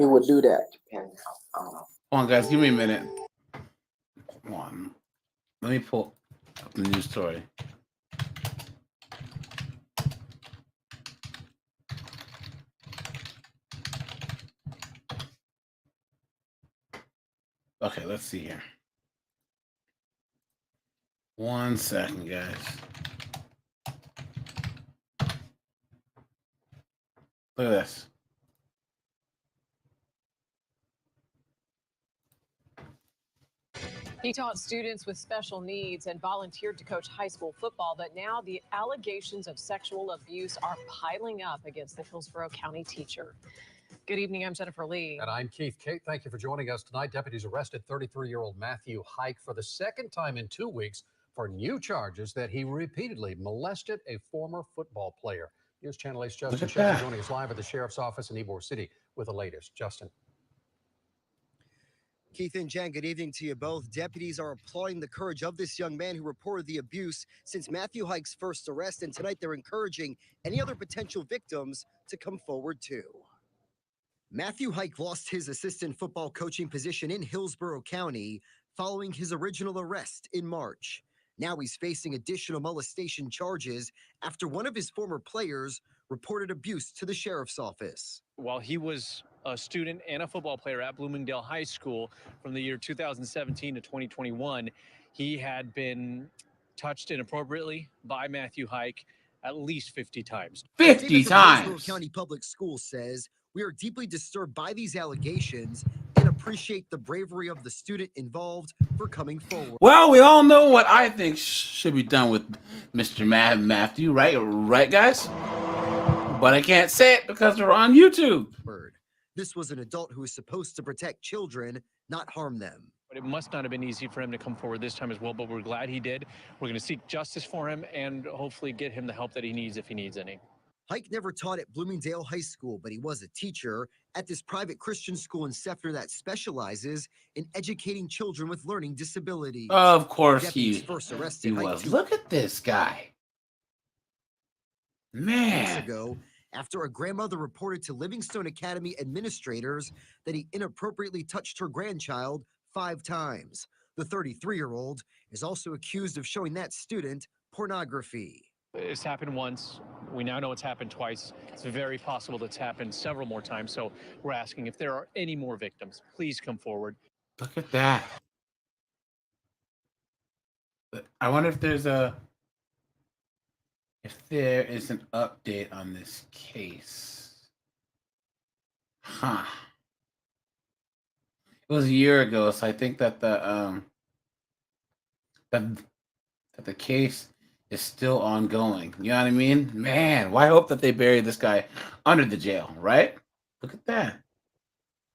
would do that. Depends. I don't know. Hold on, guys. Give me a minute. Come on. Let me pull up the news story. Okay, let's see here. 1 second, guys. Look at this. He taught students with special needs and volunteered to coach high school football, but now the allegations of sexual abuse are piling up against the Hillsborough County teacher. Good evening, I'm Jennifer Lee. And I'm Keith. Kate, thank you for joining us tonight. Deputies arrested 33-year-old Matthew Hike for the second time in 2 weeks for new charges that he repeatedly molested a former football player. News Channel 8's Justin Shepard joining us live at the Sheriff's Office in Ybor City with the latest. Justin. Keith and Jen, good evening to you both. Deputies are applauding the courage of this young man who reported the abuse since Matthew Hike's first arrest, and tonight they're encouraging any other potential victims to come forward too. Matthew Hike lost his assistant football coaching position in Hillsborough County following his original arrest in March. Now he's facing additional molestation charges after one of his former players reported abuse to the sheriff's office. While he was a student and a football player at Bloomingdale High School from the year 2017 to 2021, he had been touched inappropriately by Matthew Hike at least 50 times. 50 times! Hillsborough County Public Schools says, "We are deeply disturbed by these allegations and appreciate the bravery of the student involved for coming forward." Well, we all know what I think should be done with Mr. Matthew, right? Right, guys? But I can't say it because we're on YouTube. This was an adult who is supposed to protect children, not harm them. But it must not have been easy for him to come forward this time as well, but we're glad he did. We're going to seek justice for him and hopefully get him the help that he needs if he needs any. Hike never taught at Bloomingdale High School, but he was a teacher at this private Christian school in Sefner that specializes in educating children with learning disabilities. Of course Deputies he first arrested Hike was. 2 Look at this guy. Man. weeks ago after a grandmother reported to Livingstone Academy administrators that he inappropriately touched her grandchild 5 times. The 33-year-old is also accused of showing that student pornography. It's happened once. We now know it's happened twice. It's very possible it's happened several more times. So we're asking if there are any more victims, please come forward. Look at that. I wonder if there is an update on this case. Huh. It was a year ago, so I think that the case is still ongoing. You know what I mean? Man, why hope that they bury this guy under the jail, right? Look at that.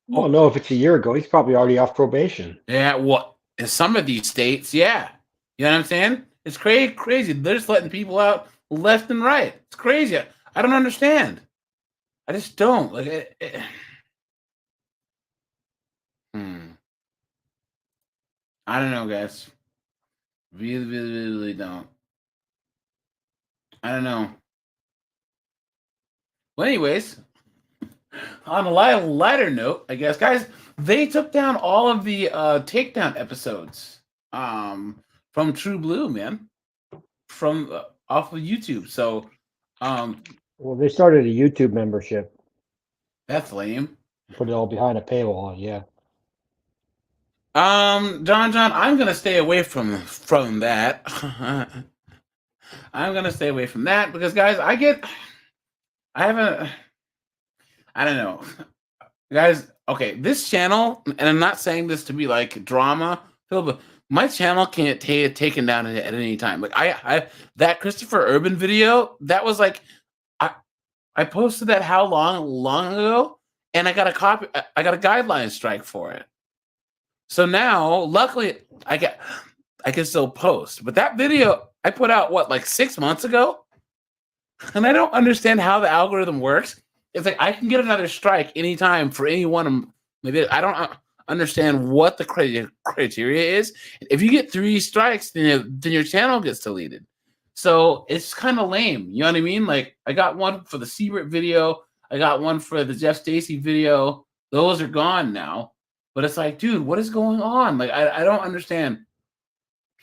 Well, no, if it's a year ago, he's probably already off probation. Yeah, well, in some of these states, yeah. You know what I'm saying? It's crazy. They're just letting people out left and right. It's crazy. I don't understand. I just don't. Like I don't know, guys. Really don't. I don't know. Well, anyways, on a lighter note, I guess, guys, they took down all of the takedown episodes from True Blue, man, from off of YouTube. So, Well, they started a YouTube membership. That's lame. Put it all behind a paywall, yeah. John, I'm gonna stay away from that. I'm gonna stay away from that because, guys, I don't know, guys. Okay, this channel, and I'm not saying this to be like drama, but my channel can't taken down at any time. Like I that Christopher Urban video, that was like, I posted that how long ago, and I got a guideline strike for it. So now, luckily, I can still post. But that video I put out like 6 months ago, and I don't understand how the algorithm works. It's like I can get another strike anytime for any one of maybe I don't understand what the criteria is. If you get 3 strikes, then your channel gets deleted. So it's kind of lame. You know what I mean? Like I got one for the Siebert video. I got one for the Jeff Stacy video. Those are gone now. But it's like, dude, what is going on? Like I don't understand.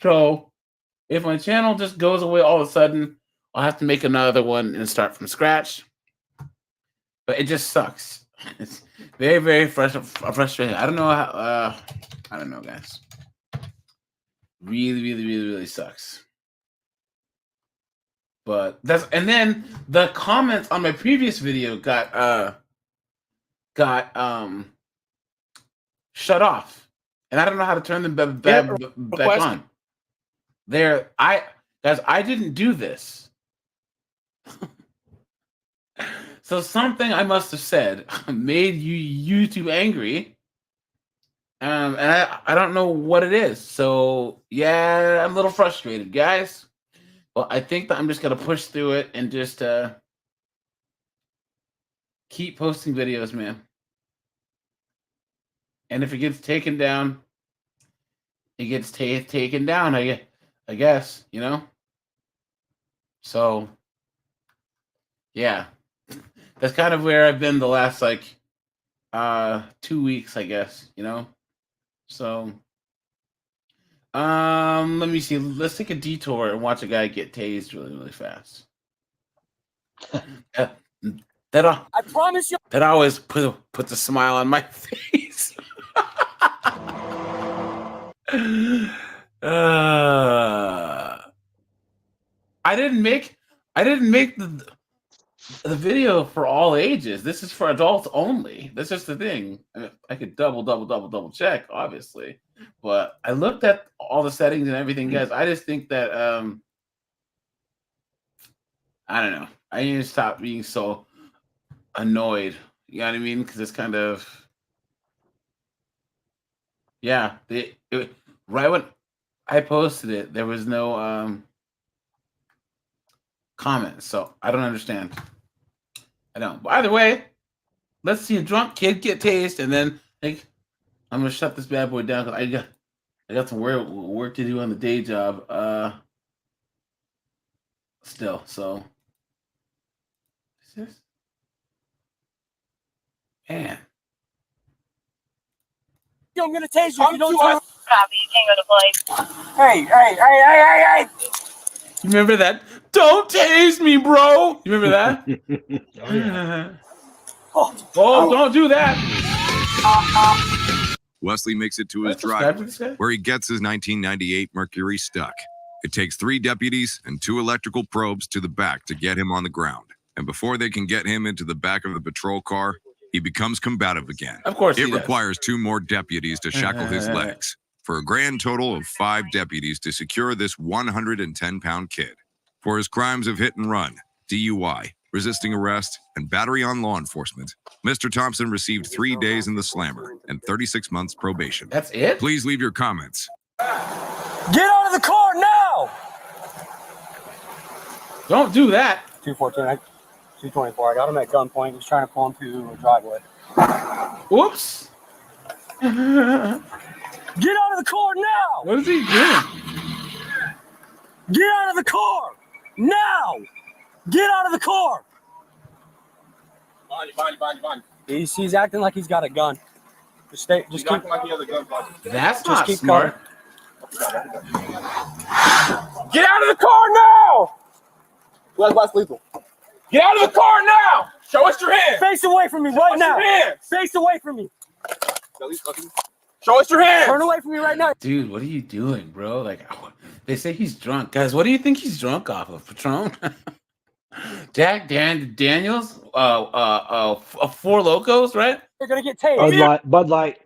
So if my channel just goes away all of a sudden, I'll have to make another one and start from scratch. But it just sucks. It's very, very frustrating. I don't know how. I don't know, guys. Really sucks. But and then the comments on my previous video got shut off, and I don't know how to turn them back on. I didn't do this. So something I must have said made YouTube angry. And I don't know what it is. So yeah, I'm a little frustrated, guys. Well, I think that I'm just gonna push through it and just keep posting videos, man. And if it gets taken down, it gets taken down. I guess, you know. So yeah, that's kind of where I've been the last 2 weeks, I guess, you know. So let me see. Let's take a detour and watch a guy get tased really fast. I promise you. That always puts a smile on my face. I didn't make the video for all ages. This is for adults only. That's just the thing. I could double check, obviously, but I looked at all the settings and everything, guys. I just think that I don't know. I need to stop being so annoyed. You know what I mean? Because it's kind of right when I posted it, there was no comments, so I don't understand. I don't. By the way, let's see a drunk kid get tased, and then I'm gonna shut this bad boy down because I got some work to do on the day job. Still, so man. you. I'm gonna tase you if you don't to turn. us. Copy. You can't go to place. Hey. You remember that? Don't tase me, bro. You remember that? Oh yeah. Oh, don't do that. Wesley makes it to his Let's subscribe to driveway, this guy. where he gets his 1998 Mercury stuck. It takes 3 deputies and 2 electrical probes to the back to get him on the ground. And before they can get him into the back of the patrol car, he becomes combative again. Of course he It does. requires 2 more deputies to shackle his legs, for a grand total of 5 deputies to secure this 110-pound kid. For his crimes of hit and run, DUI, resisting arrest, and battery on law enforcement, Mr. Thompson received 3 days in the slammer and 36 months probation. That's it? Please leave your comments. Get out of the car now! Don't do that. 214, 224. I got him at gunpoint. He's trying to pull him to a driveway. Whoops. Get out of the car now! What is he doing? Get out of the car now! Get out of the car! Body. He's acting like he's got a gun. Just keep acting like he has a gun. That's Just not keep smart. Get out of the car now! What's lethal? Get out of the car now! Show us your hands! face away from me right now! Your hands! Face away from me! Show us your hands! Turn away from me right now! Dude, what are you doing, bro? Like, they say he's drunk. Guys, what do you think he's drunk off of? Patron? Jack Daniels? Four Locos, right? You're gonna get tased. Bud Light.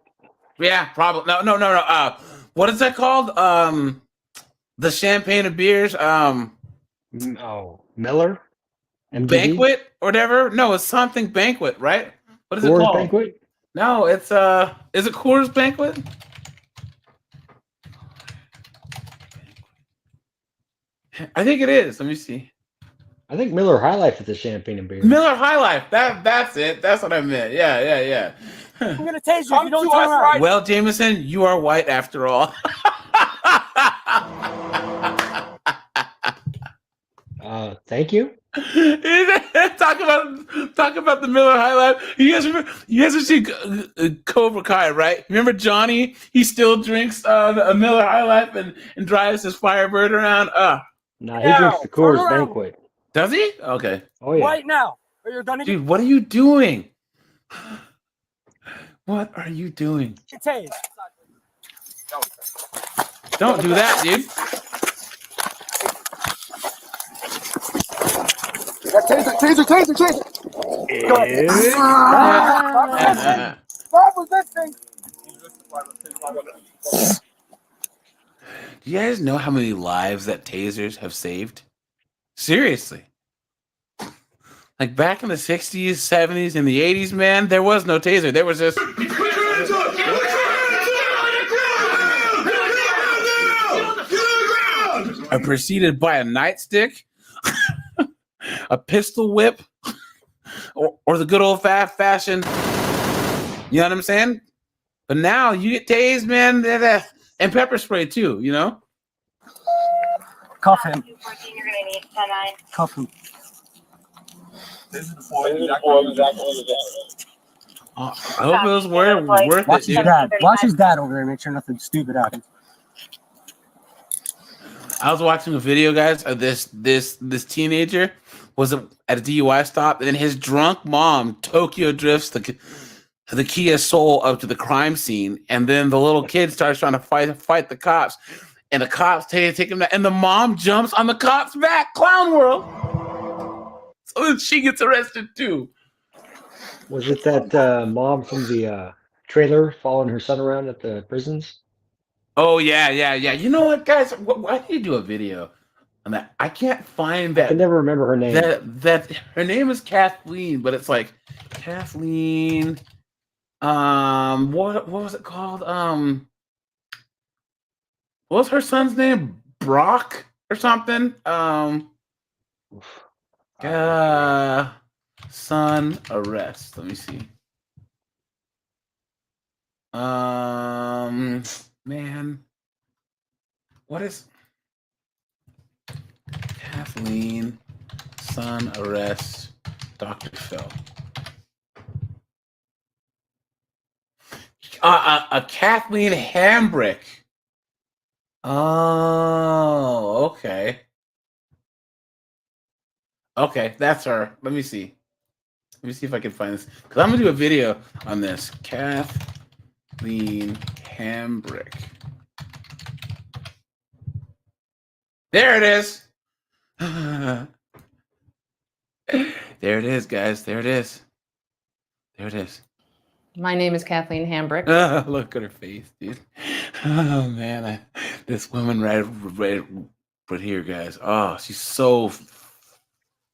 Yeah, probably. No. What is that called? The champagne of beers. Miller. MGD? Banquet or whatever. No, it's something banquet, right? What is Coors it called? Banquet? No, it's is it Coors Banquet? I think it is. Let me see. I think Miller High Life is the champagne and beer. Miller High Life. That's it. That's what I meant. Yeah. I'm gonna tase you if you don't turn around. Right. Well, Jameson, you are white after all. Thank you. Talk about the Miller High Life. You guys have seen Cobra Kai, right? Remember Johnny? He still drinks a Miller High Life and drives his Firebird around. Nah, he drinks the Coors around. Banquet. Does he? Okay. Oh yeah. Right now, or you're gonna Dude, what are you doing? What are you doing? get tased. Don't do that, dude. Taser. Stop resisting. Do you guys know how many lives that tasers have saved? Seriously. Like back in the 60s, 70s, and the 80s, man, there was no taser. There was just preceded by a nightstick, a pistol whip, or the good old fashioned, you know what I'm saying? But now you get tased, man, and pepper spray too, you know? Cuff him. You're gonna need 10-9. Cuff him. I hope it was worth Watch it, his dude. dad. Watch his dad over there. Make sure nothing stupid happens. I was watching a video, guys, of this teenager was at a DUI stop, and then his drunk mom Tokyo drifts the Kia Soul up to the crime scene, and then the little kid starts trying to fight the cops, and the cops take him down, and the mom jumps on the cop's back. Clown world. So then she gets arrested too. Was it that mom from the trailer following her son around at the prisons? Oh yeah. You know what, guys? Why did you do a video on that? I can't find that. I can never remember her name. That her name is Kathleen, but it's like Kathleen. What was it called? What was her son's name? Brock or something? Son arrest. Let me see. Man, what is Kathleen son arrest Dr. Phil? A Kathleen Hambrick. Oh, okay. Okay, that's her. Let me see. Let me see if I can find this. Because I'm going to do a video on this. Kathleen Hambrick. There it is. There it is, guys. There it is. There it is. My name is Kathleen Hambrick. Look at her face, dude. Oh, man. This woman right here, guys. Oh, she's so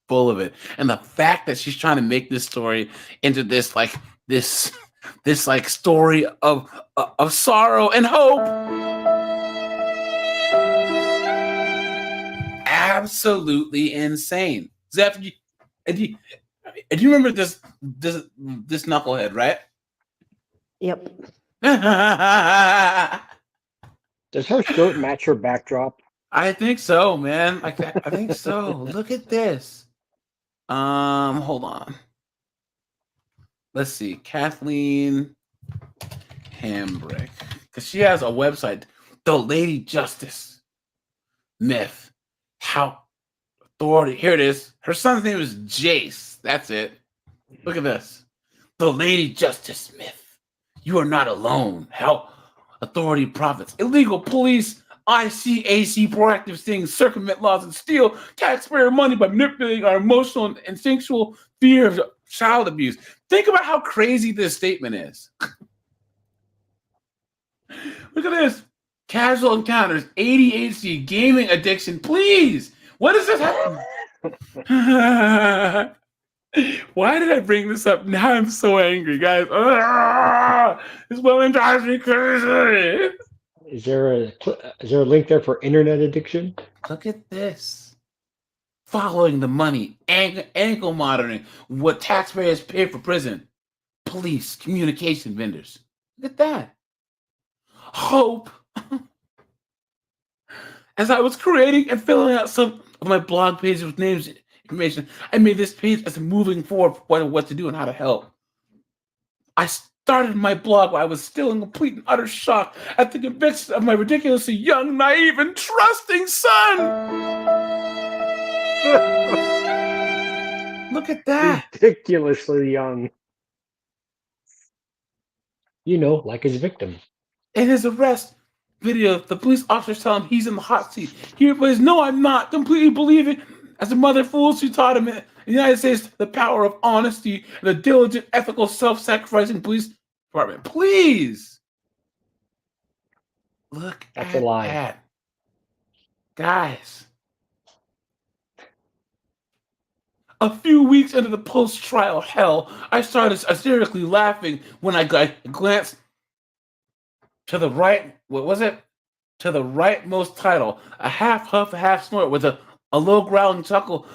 full of it. And the fact that she's trying to make this story into this like story of sorrow and hope. Absolutely insane. Zeph, do you remember this knucklehead, right? Yep. Does her shirt match her backdrop? I think so, man. I think so. Look at this. Hold on. Let's see. Kathleen Hambrick. Because she has a website, The Lady Justice Myth. How authority. Here it is. Her son's name is Jace. That's it. Look at this. The Lady Justice Myth. You are not alone. How authority profits. Illegal police, ICAC proactive things, circumvent laws, and steal taxpayer money by manipulating our emotional and instinctual fear of child abuse. Think about how crazy this statement is. Look at this. Casual encounters, ADHD, gaming addiction. Please. What does this happen? Why did I bring this up? Now I'm so angry, guys. This woman drives me crazy. Is there a link there for internet addiction? Look at this. Following the money, ankle monitoring, what taxpayers pay for prison, police, communication vendors. Look at that. Hope. As I was creating and filling out some of my blog pages with names and information, I made this page as a moving forward for what to do and how to help. I started my blog while I was still in complete and utter shock at the conviction of my ridiculously young, naive, and trusting son. Look at that. Ridiculously young. You know, like his victim. In his arrest video, the police officers tell him he's in the hot seat. He replies, "No, I'm not. Completely believing." As a mother fools, she taught him in the United States the power of honesty and a diligent, ethical, self-sacrificing police department. Please. Look That's at a lie. that. Guys. A few weeks into the post-trial hell, I started hysterically laughing when I glanced to the right. What was it? To the rightmost title. A half huff, a half snort with a low growling chuckle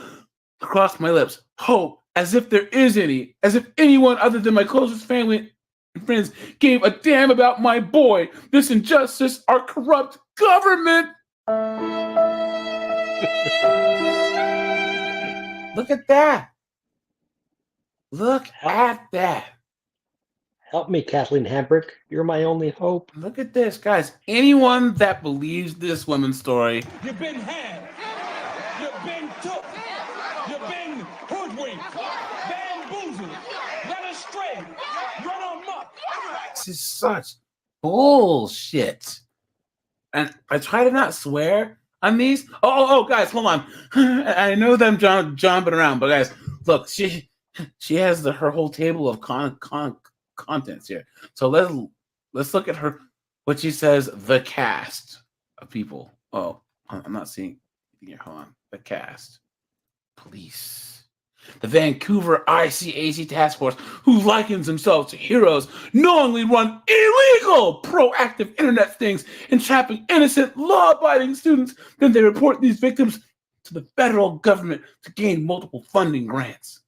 across my lips. Hope, as if there is any, as if anyone other than my closest family and friends gave a damn about my boy, this injustice, our corrupt government. Look at that. Look at that. Help me, Kathleen Hambrick. You're my only hope. Look at this, guys. Anyone that believes this woman's story. You've been had. You've been took. You've been hoodwinked. Bamboozled. Led astray. Run amok. This is such bullshit. And I try to not swear on these. Oh, guys, hold on. I know that I'm jumping around, but guys, look, she has her whole table of contents here. So let's look at her. What she says. The cast of people. Oh, I'm not seeing here. Hold on. The cast. Police. The Vancouver ICAC task force, who likens themselves to heroes, knowingly run illegal, proactive internet stings, entrapping innocent, law-abiding students. Then they report these victims to the federal government to gain multiple funding grants.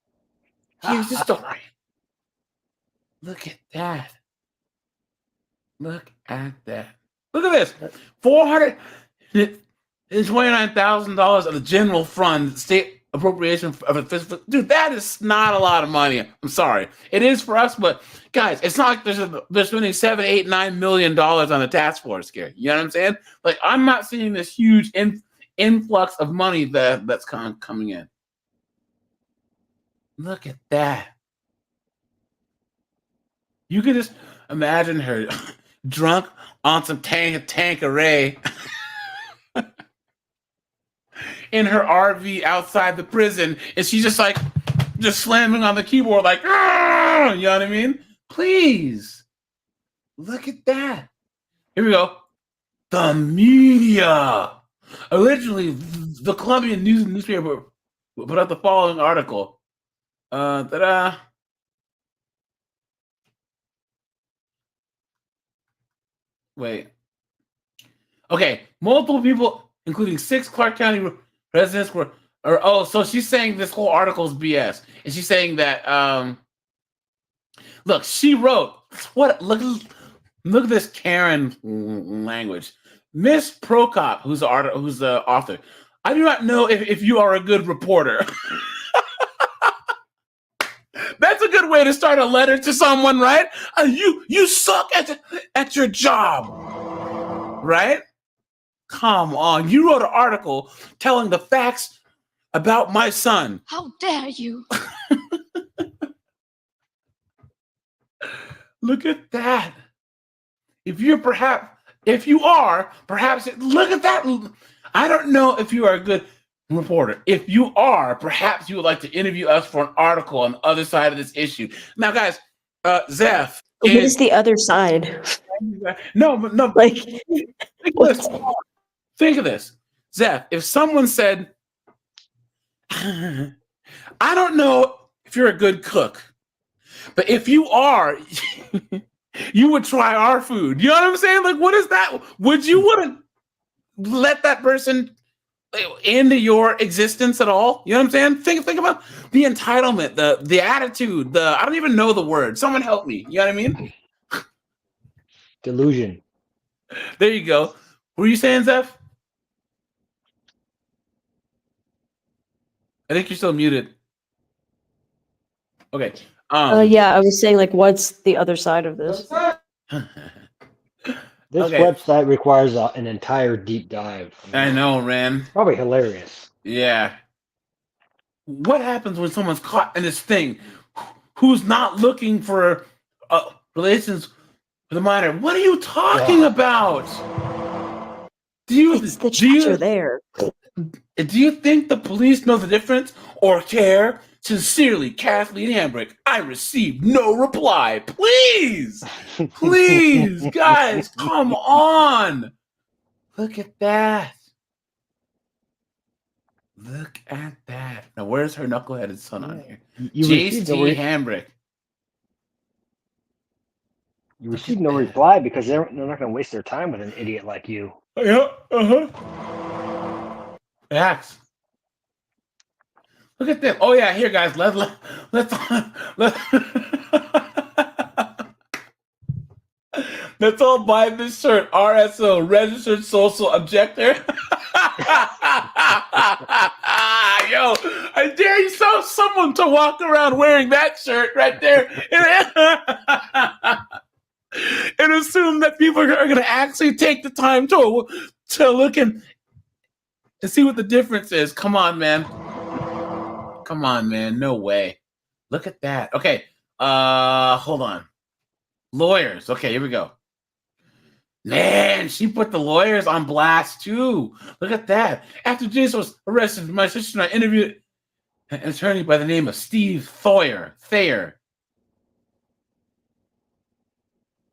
Here's the story. Look at that. Look at that. Look at this. $429,000 of the general fund, state appropriation of a fiscal. Dude, that is not a lot of money. I'm sorry. It is for us, but guys, it's not like they're spending $7, $8, $9 million on the task force here. You know what I'm saying? Like, I'm not seeing this huge influx of money that's coming in. Look at that. You could just imagine her drunk on some Tanqueray in her RV outside the prison, and she's just like, just slamming on the keyboard like, ah! You know what I mean? Please. Look at that. Here we go. The media. Originally, the Colombian newspaper put out the following article. Ta-da. Wait. Okay. Multiple people, including 6 Clark County residents so she's saying this whole article is BS. And she's saying that, look, she wrote, look at this Karen language. Miss Prokop, who's the author. I do not know if you are a good reporter. That's a good way to start a letter to someone, right? You suck at your job, right? Come on. You wrote an article telling the facts about my son. How dare you? Look at that. If you are, perhaps, look at that. I don't know if you are a good reporter. If you are, perhaps you would like to interview us for an article on the other side of this issue. Now, guys, Zeph. What is the other side? No, like, think of this. Zeph, if someone said, I don't know if you're a good cook, but if you are, you would try our food. You know what I'm saying? Like, what is that? Would you want to let that person into your existence at all? You know what I'm saying? Think about the entitlement, the attitude, I don't even know the word. Someone help me. You know what I mean? Delusion. There you go. What were you saying, Zeph? I think you're still muted. Okay. Yeah, I was saying, like, what's the other side of this? This website requires an entire deep dive. I know, man. Probably hilarious. Yeah. What happens when someone's caught in this thing who's not looking for relations with a minor? What are you talking about? It's the chatter there. Do you think the police know the difference or care? Sincerely, Kathleen Hambrick. I received no reply. Please, guys, come on. Look at that. Look at that. Now, where's her knuckleheaded son on here? J.C. Hambrick. You received no reply because they're not going to waste their time with an idiot like you. Yeah. Facts. Look at them. Oh yeah, here guys. Let's let's all buy this shirt. RSO, registered social objector. Yo, I dare you someone to walk around wearing that shirt right there and assume that people are going to actually take the time to look and see what the difference is. Come on, man. No way. Look at that. Okay. Hold on. Lawyers. Okay, here we go. Man, she put the lawyers on blast too. Look at that. After Jason was arrested, my sister and I interviewed an attorney by the name of Steve Thayer.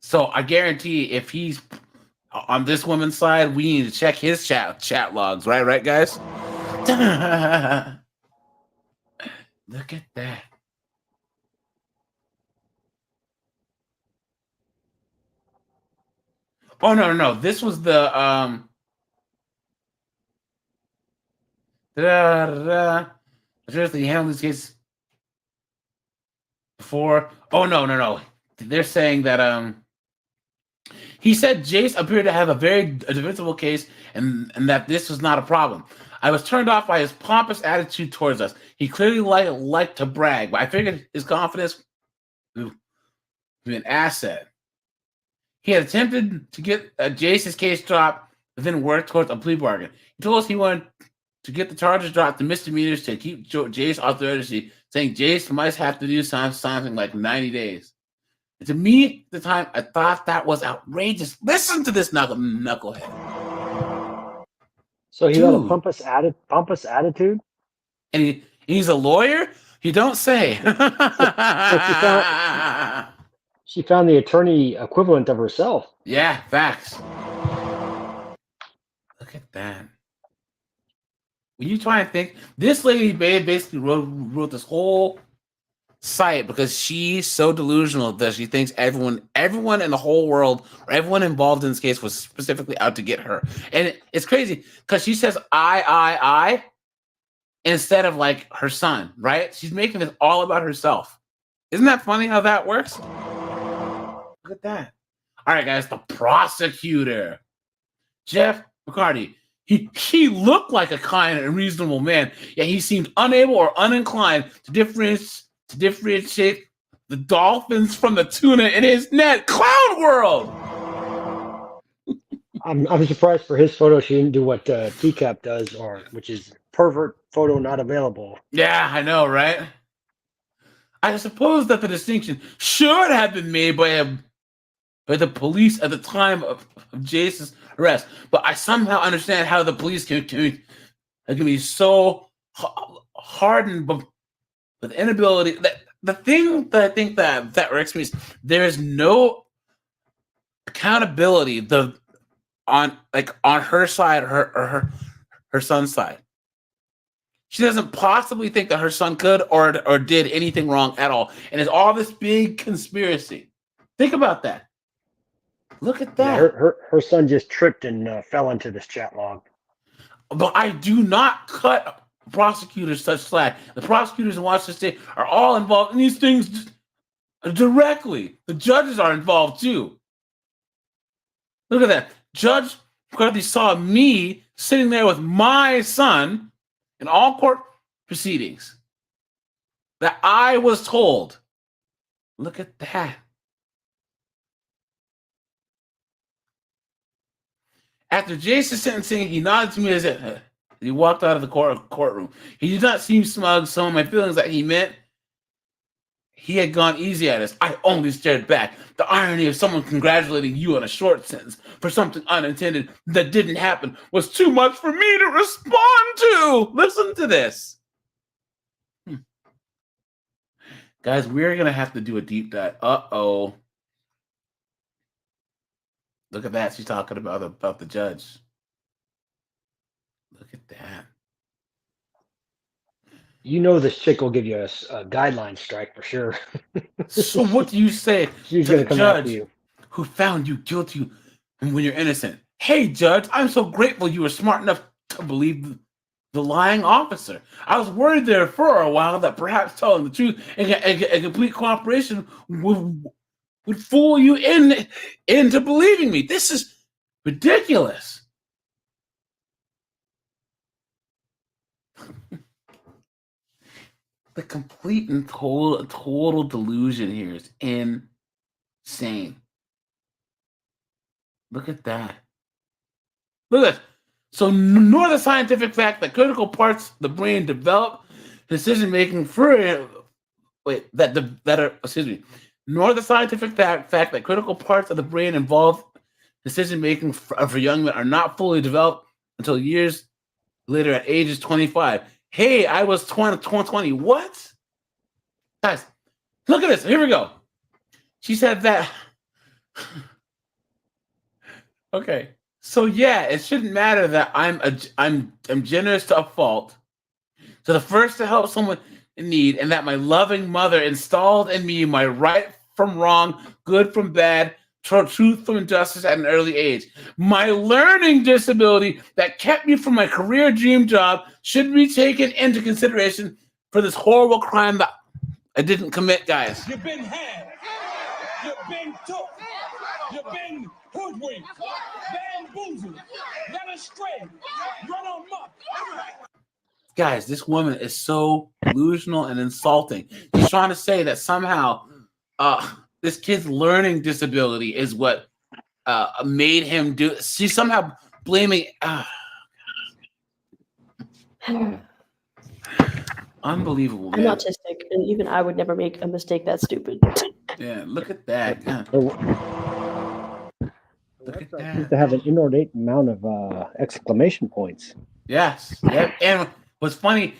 So I guarantee if he's on this woman's side, we need to check his chat logs, right, guys? Look at that. Oh no. This was the Seriously, handled this case before. Oh no. They're saying that he said Jace appeared to have a very defensible case and that this was not a problem. I was turned off by his pompous attitude towards us. He clearly liked to brag, but I figured his confidence would be an asset. He had attempted to get Jace's case dropped, but then worked towards a plea bargain. He told us he wanted to get the charges dropped to misdemeanors to keep Jace off the registry, saying Jace might have to do something like 90 days. And to me, at the time, I thought that was outrageous. Listen to this knucklehead. So he Dude. had a pompous attitude? And he's a lawyer? You don't say. So she found the attorney equivalent of herself. Yeah, facts. Look at that. When you try and think, this lady basically wrote this whole site because she's so delusional that she thinks everyone in the whole world, or everyone involved in this case, was specifically out to get her. And it's crazy because she says I instead of like her son, right? She's making this all about herself. Isn't that funny how that works? Look at that. All right, guys, the prosecutor, Jeff McCarty. He looked like a kind and reasonable man, yet he seemed unable or uninclined to differentiate the dolphins from the tuna in his net. Clown world. I'm surprised for his photo she didn't do what TCAP does, which is pervert photo not available. Yeah, I know, right? I suppose that the distinction should have been made by the police at the time of Jace's arrest, but I somehow understand how the police can be so hardened with inability. The thing that I think that irks me is there is no accountability on her side or her son's side. She doesn't possibly think that her son could or did anything wrong at all, and it's all this big conspiracy. Think about that. Look at that. Yeah, her son just tripped and fell into this chat log. But I do not cut prosecutors such slack. The prosecutors in Washington State are all involved in these things directly. The judges are involved too. Look at that. Judge McCarthy saw me sitting there with my son in all court proceedings that I was told. Look at that. After Jason's sentencing, he nodded to me as he walked out of the courtroom. He did not seem smug. Some of my feelings that he meant he had gone easy at us. I only stared back. The irony of someone congratulating you on a short sentence for something unintended that didn't happen was too much for me to respond to. Listen to this. Guys, we're going to have to do a deep dive. Uh-oh. Look at that. She's talking about the judge. Look at that. You know this chick will give you a guideline strike for sure. So what do you say She's to gonna the come after judge you. who found you guilty when you're innocent? Hey, judge, I'm so grateful you were smart enough to believe the lying officer. I was worried there for a while that perhaps telling the truth and complete cooperation would fool you into believing me. This is ridiculous. The complete and total delusion here is insane. Look at that. Look at that. So, nor the scientific fact that critical parts of the brain develop decision making nor the scientific fact that critical parts of the brain involved decision making for young men are not fully developed until years later at ages 25. Hey, I was 20. What? Guys, look at this. Here we go. She said that. Okay. So yeah, it shouldn't matter that I'm generous to a fault. So the first to help someone in need, and that my loving mother installed in me my right from wrong, good from bad, truth from injustice at an early age. My learning disability that kept me from my career dream job should be taken into consideration for this horrible crime that I didn't commit, guys. You've been had. You've been took. You've been hoodwinked, bamboozled, led astray, run amok. Guys, this woman is so delusional and insulting. She's trying to say that somehow this kid's learning disability is what made him do. She's somehow blaming. Unbelievable, I'm man. autistic, and even I would never make a mistake that stupid. Yeah, look at that. Yeah. Look at It seems that. to have an inordinate amount of exclamation points. Yes. Yep. And what's funny,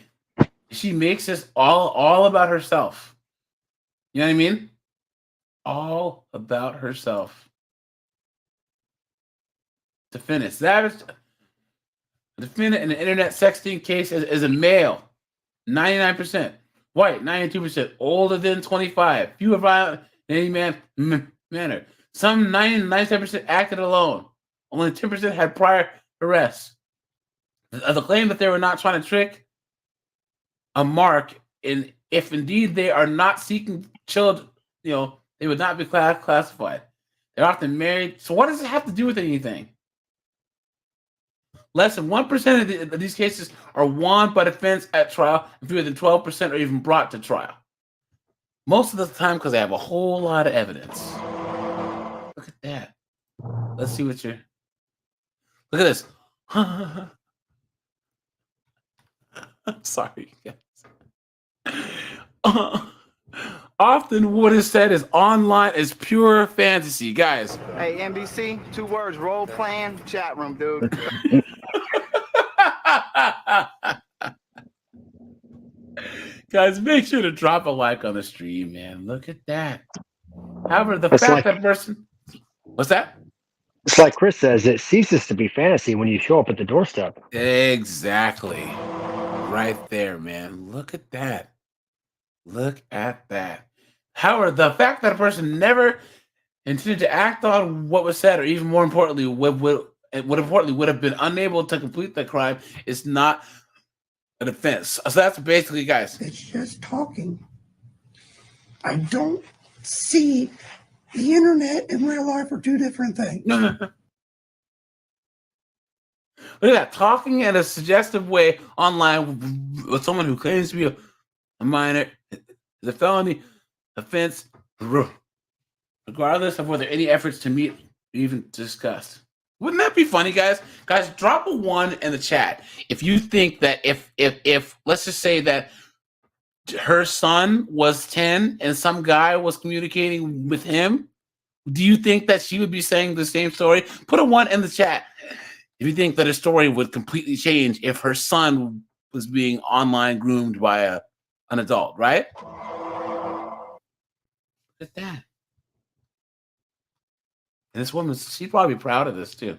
she makes this all about herself. You know what I mean? All about herself. To finish, that is the defendant in the internet sexting case is a male, 99%, white, 92%, older than 25, fewer violent in any manner. Some 97% acted alone. Only 10% had prior arrests. The claim that they were not trying to trick a mark, and if indeed they are not seeking children, they would not be classified. They're often married. So what does it have to do with anything? Less than 1% of these cases are won by defense at trial, and fewer than 12% are even brought to trial. Most of the time because they have a whole lot of evidence. Look at that. Let's see what you're... Look at this. I'm sorry, guys. Often what is said is online is pure fantasy, guys. Hey, NBC, 2 words, role playing, chat room, dude. Guys, make sure to drop a like on the stream, man. Look at that. However, the It's fact like- that person... What's that? It's like Chris says, it ceases to be fantasy when you show up at the doorstep. Exactly. Right there, man. Look at that. Look at that. However, the fact that a person never intended to act on what was said, or even more importantly, would have been unable to complete the crime is not a defense. So that's basically, guys. It's just talking. I don't see the internet and real life are 2 different things. No. Look at that. Talking in a suggestive way online with someone who claims to be a minor is a felony offense, regardless of whether any efforts to meet or even discuss. Wouldn't that be funny, guys? Guys, drop a 1 in the chat if you think that if let's just say that her son was 10 and some guy was communicating with him, do you think that she would be saying the same story? Put a 1 in the chat if you think that a story would completely change if her son was being online groomed by an adult, right? Look at that. And this woman, she's probably proud of this too.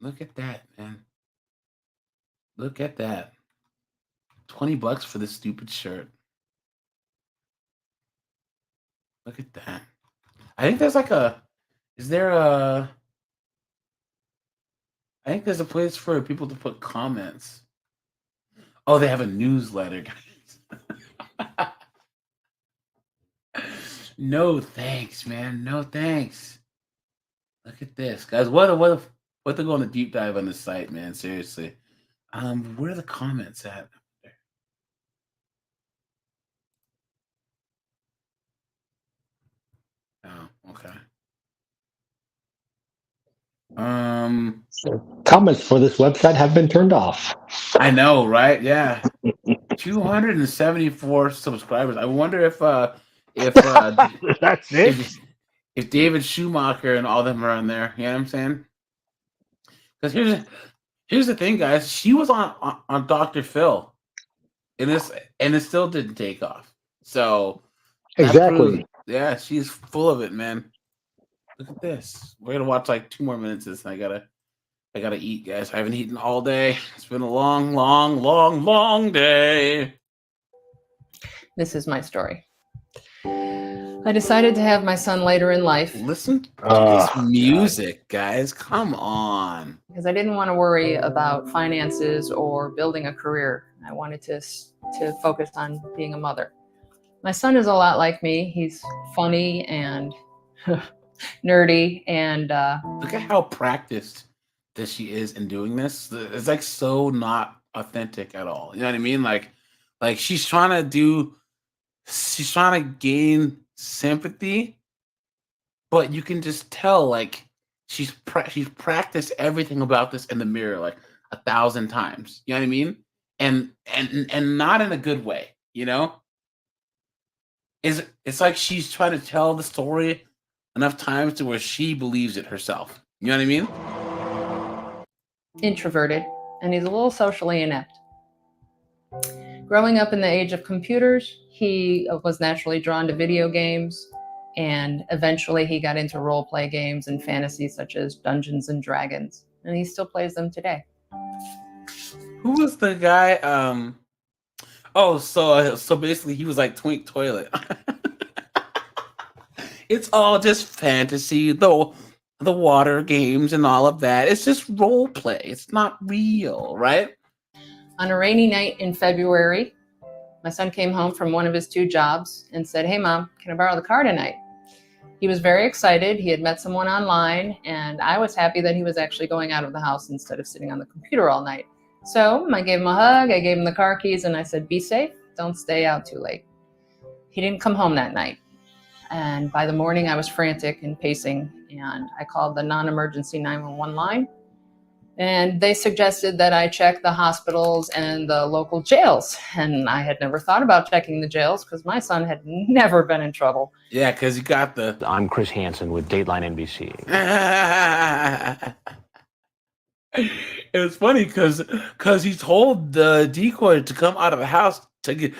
Look at that, man. Look at that. $20 for this stupid shirt. Look at that. I think there's like I think there's a place for people to put comments. Oh, they have a newsletter, guys. No thanks, man. No thanks. Look at this, guys. What they're going to deep dive on this site, man. Seriously. Where are the comments at? Oh, okay. Comments for this website have been turned off. I know, right? Yeah. 274 subscribers. I wonder if that's it. If David Schumacher and all them are on there. You know what I'm saying? Because here's the thing, guys. She was on Dr. Phil, and it still didn't take off. So Exactly. Yeah, she's full of it, man. Look at this. We're gonna watch like 2 more minutes of this, and I gotta eat, guys. I haven't eaten all day. It's been a long, long, long, long day. This is my story. I decided to have my son later in life. Listen to this music, guys. Come on. Because I didn't want to worry about finances or building a career. I wanted to focus on being a mother. My son is a lot like me. He's funny and nerdy, and look at how practiced that she is in doing this. It's like so not authentic at all. You know what I mean? Like she's trying to gain sympathy, but you can just tell like she's practiced everything about this in the mirror like 1,000 times. You know what I mean? And not in a good way. You know? It's like she's trying to tell the story enough times to where she believes it herself. You know what I mean? introverted, and he's a little socially inept. Growing up in the age of computers, he was naturally drawn to video games, and eventually he got into role play games and fantasies such as Dungeons and Dragons, and he still plays them today. Who was the guy? Oh, so basically he was like Twink Toilet. It's all just fantasy, though. The water games and all of that. It's just role play. It's not real, right? On a rainy night in February, my son came home from one of his 2 jobs and said, "Hey, Mom, can I borrow the car tonight?" He was very excited. He had met someone online, and I was happy that he was actually going out of the house instead of sitting on the computer all night. So I gave him a hug, I gave him the car keys, and I said, "Be safe, don't stay out too late." He didn't come home that night. And by the morning, I was frantic and pacing, and I called the non-emergency 911 line. And they suggested that I check the hospitals and the local jails. And I had never thought about checking the jails because my son had never been in trouble. Yeah, because you got the... I'm Chris Hansen with Dateline NBC. It was funny because he told the decoy to come out of the house to get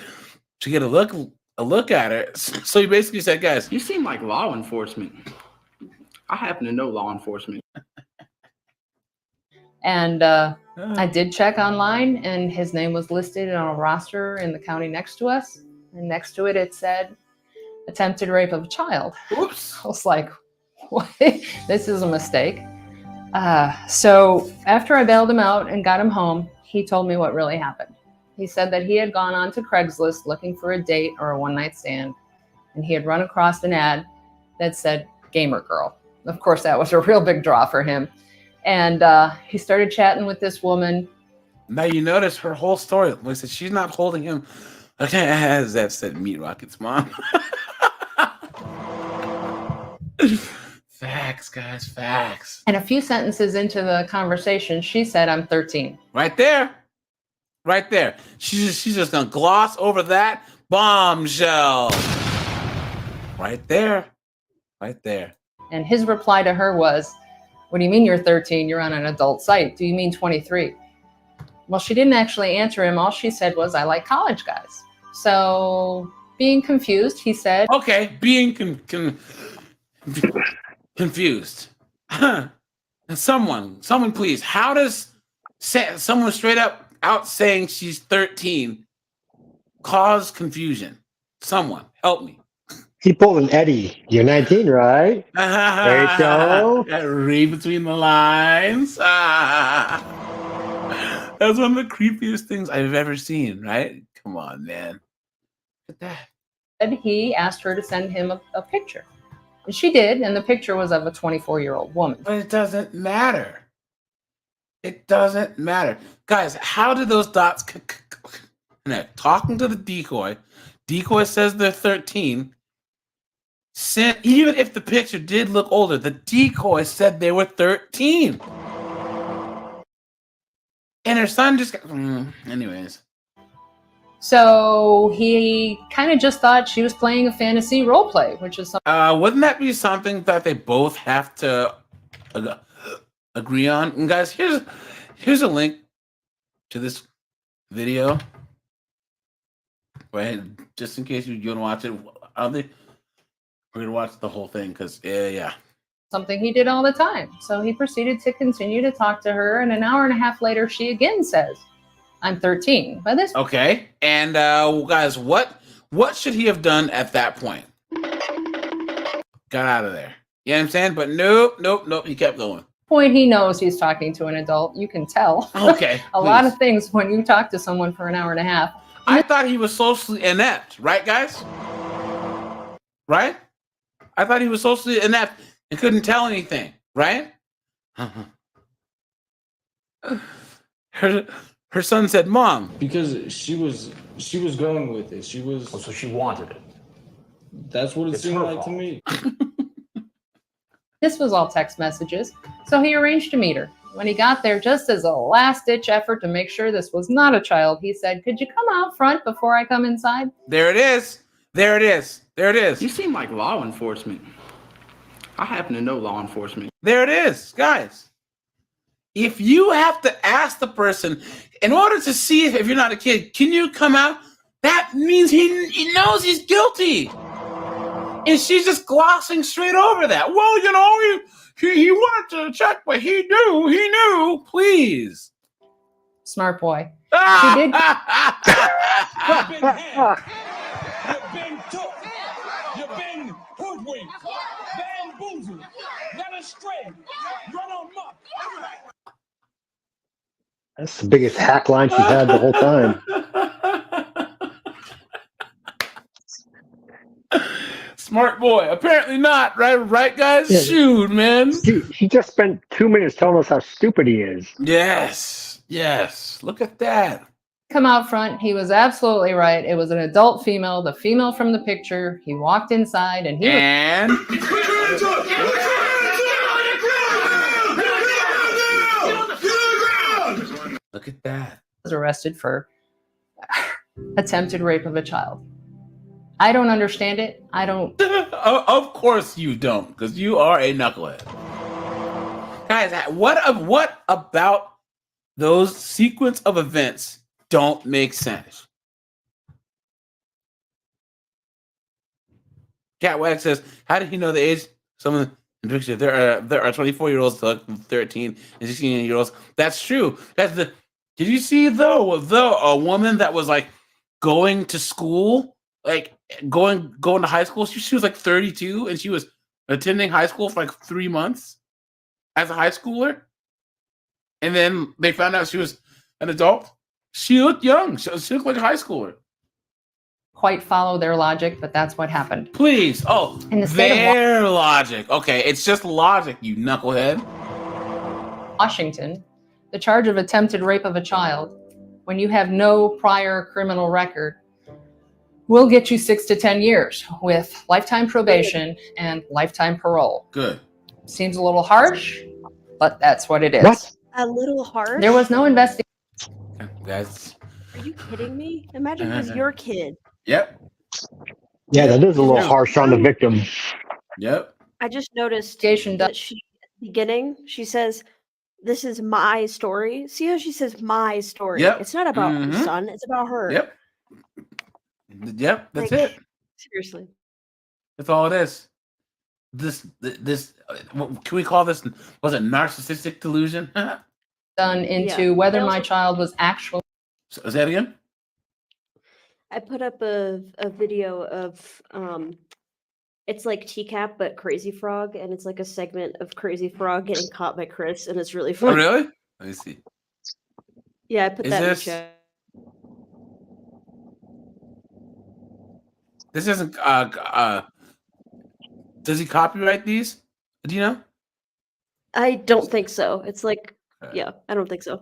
a look at her. So he basically said, "Guys, you seem like law enforcement. I happen to know law enforcement." And I did check online, and his name was listed on a roster in the county next to us. And next to it, it said attempted rape of a child. Oops. I was like, what? This is a mistake. So after I bailed him out and got him home, he told me what really happened. He said that he had gone on to Craigslist looking for a date or a one-night stand, and he had run across an ad that said gamer girl. Of course, that was a real big draw for him. And he started chatting with this woman. Now you notice her whole story. Listen, she's not holding him. Okay, as that said, Meat Rocket's mom. Facts, guys, facts. And a few sentences into the conversation, she said, "I'm 13. Right there. Right there. She's just gonna gloss over that bombshell. Right there. Right there. And his reply to her was, "What do you mean you're 13? You're on an adult site. Do you mean 23? Well, she didn't actually answer him. All she said was, "I like college guys." So being confused, he said, "Okay, being confused. Someone please. How does someone straight up out saying she's 13 cause confusion? Someone help me." He pulled an Eddie. You're 19, right? There you go. Read between the lines. That's one of the creepiest things I've ever seen, right? Come on, man. Look at that. And he asked her to send him a picture. And she did, and the picture was of a 24-year-old woman. But it doesn't matter. It doesn't matter. Guys, how did those dots connect? Talking to the decoy. Decoy says they're 13. Even if the picture did look older, the decoy said they were 13. And her son just got... anyways. So he kind of just thought she was playing a fantasy role play, which is something... wouldn't that be something that they both have to agree on? And guys, here's a link to this video. Right, just in case you want to watch it. I don't think we're gonna watch the whole thing because yeah. Something he did all the time. So he proceeded to continue to talk to her, and an hour and a half later, she again says, "I'm 13." By this, okay. And guys, what should he have done at that point? Got out of there. You know what I'm saying? But nope. He kept going. Point, he knows he's talking to an adult. You can tell. Okay. A lot of things when you talk to someone for an hour and a half. I thought he was socially inept, right, guys? Right? I thought he was socially inept, and couldn't tell anything, right? Her son said, "Mom," because she was going with it. She was. Oh, so she wanted it. That's what it It's seemed her like to fault. me. This was all text messages, so he arranged to meet her. When he got there, just as a last-ditch effort to make sure this was not a child, he said, "Could you come out front before I come inside?" There it is. There it is. There it is. You seem like law enforcement. I happen to know law enforcement. There it is, guys. If you have to ask the person, in order to see if you're not a kid, can you come out? That means he knows he's guilty. And she's just glossing straight over that. Well, you know, he wanted to check, but he knew. Please. Smart boy. You've been had. You've been took. You've been hoodwinked, bamboozled, led astray, run amok. That's the biggest hack line she's had the whole time. Smart boy. Apparently not, right? Right, guys? Yeah. Shoot, man. He just spent 2 minutes telling us how stupid he is. Yes. Look at that. Come out front. He was absolutely right. It was an adult female, the female from the picture. He walked inside and he Look at that. was arrested for attempted rape of a child. I don't understand it. I don't. Of course you don't, because you are a knucklehead. Guys, what about those sequence of events don't make sense? Cat Wag says, how did he know the age? Some of the picture there are 24-year-olds, 13 and 16-year-olds. That's true. Did you see though a woman that was like going to school, like going to high school? She was like 32 and she was attending high school for like 3 months as a high schooler. And then they found out she was an adult. She looked young. She looked like a high schooler. Quite follow their logic, but that's what happened. Please. Oh, in the state their logic. Okay, it's just logic, you knucklehead. Washington, the charge of attempted rape of a child, when you have no prior criminal record, will get you 6 to 10 years with lifetime probation and lifetime parole. Good. Seems a little harsh, but that's what it is. What? A little harsh? There was no investigation. Guys. Are you kidding me? Imagine it was your kid. Yep. Yeah, that is a little harsh on the victim. Yep. I just noticed that she, at the beginning, she says, "This is my story." See how she says "my story"? Yep. It's not about Mhm. her son. It's about her. Yep. That's Like, it. Seriously. That's all it is. This can we call this, was it narcissistic delusion? Done into Yeah. whether I my also- child was actually. Is that again? I put up a video of it's like TCAP but Crazy Frog, and it's like a segment of Crazy Frog getting caught by Chris, and it's really Oh, funny. really? Let me see. Yeah, I put Is that this- in the chat. This isn't does he copyright these? Do you know? I don't think so. It's like, yeah, I don't think so.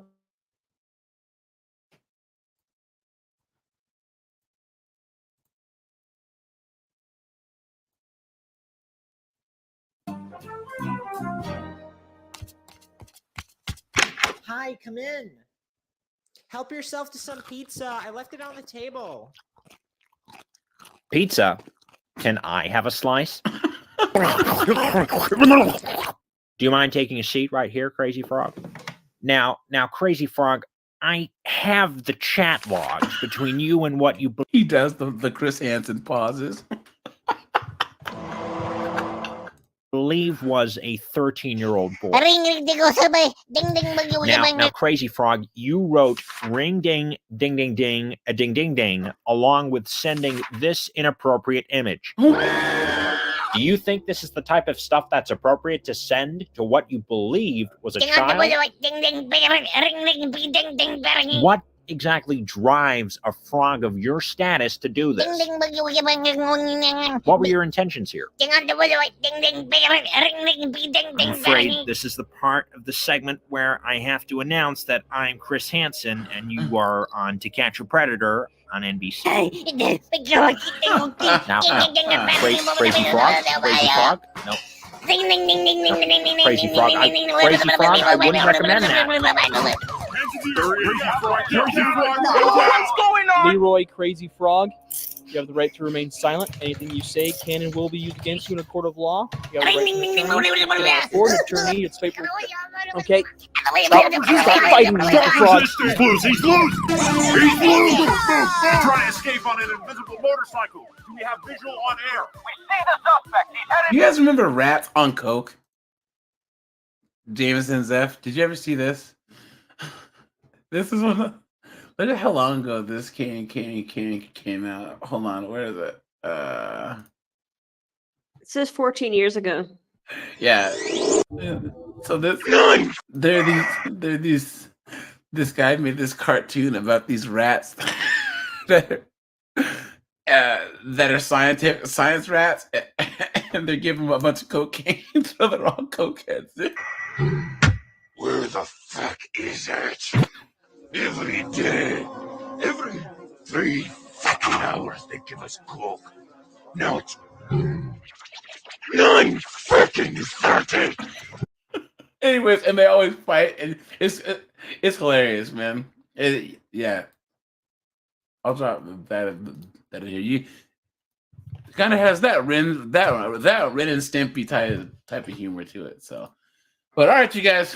Hi, come in. Help yourself to some pizza. I left it on the table. Pizza? Can I have a slice? Do you mind taking a seat right here, Crazy Frog? Now, Crazy Frog, I have the chat logs between you and what you He does the Chris Hansen pauses. believe was a 13-year-old boy. Now, Now, Crazy Frog, you wrote ring ding, ding ding ding, a ding ding ding, along with sending this inappropriate image. Do you think this is the type of stuff that's appropriate to send to what you believed was a child? What exactly drives a frog of your status to do this? What were your intentions here? I'm afraid this is the part of the segment where I have to announce that I'm Chris Hansen and you are on To Catch a Predator on NBC. Now, Crazy Frog? Crazy Frog? No. Crazy Frog. Crazy Frog, I wouldn't recommend that. What's going on? Leroy Crazy Frog. You have the right to remain silent. Anything you say can and will be used against you in a court of law. You have the right to an attorney. It's paper. Okay. Stop fighting, Mr. Frog. He's loose. He's loose. He's loose. Trying to escape on an invisible motorcycle. Do we have visual on air? We see the suspect. He's headed. You guys remember Rats on Coke? Jameson Zeph. Did you ever see this? This is one. Look at how long ago this came out. Hold on, where is it? It says 14 years ago. Yeah. So this this guy made this cartoon about these rats that are science rats, and they're giving them a bunch of cocaine, so they're all cokeheads. Where the fuck is it? Every day, every 3 fucking hours, they give us coke. Now it's 9:30. Anyways, and they always fight, and it's hilarious, man. Yeah, I'll drop that here. You kind of has that Ren and Stimpy type of humor to it. So, but all right, you guys.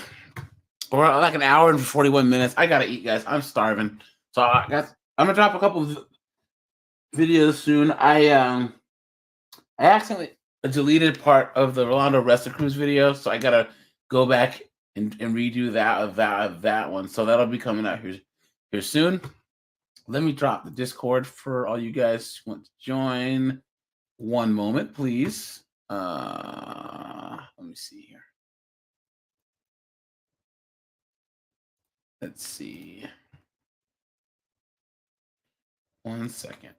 We're like an hour and 41 minutes. I gotta eat, guys. I'm starving. So I'm gonna drop a couple of videos soon. I accidentally deleted part of the Rolando Resta Cruz video, so I gotta go back and redo that one. So that'll be coming out here soon. Let me drop the Discord for all you guys who want to join. One moment, please. Let me see here. Let's see. 1 second.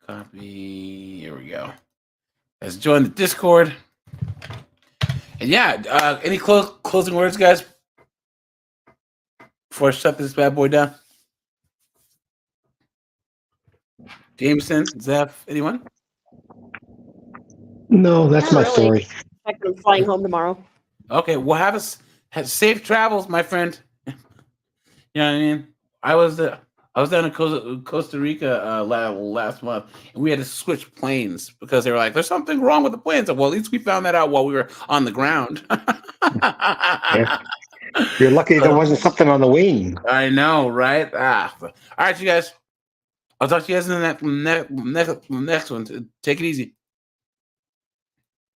Copy. Here we go. Let's join the Discord. And yeah, any closing words, guys, before I shut this bad boy down? Jameson, Zeph, anyone? No, that's my story. I'm flying home tomorrow. Okay, well, have safe travels, my friend. You know what I mean? I was down in Costa Rica last month, and we had to switch planes because they were like, "There's something wrong with the planes." Well, at least we found that out while we were on the ground. Yeah. You're lucky there wasn't something on the wing. I know, right? All right, you guys. I'll talk to you guys in the next one. Take it easy.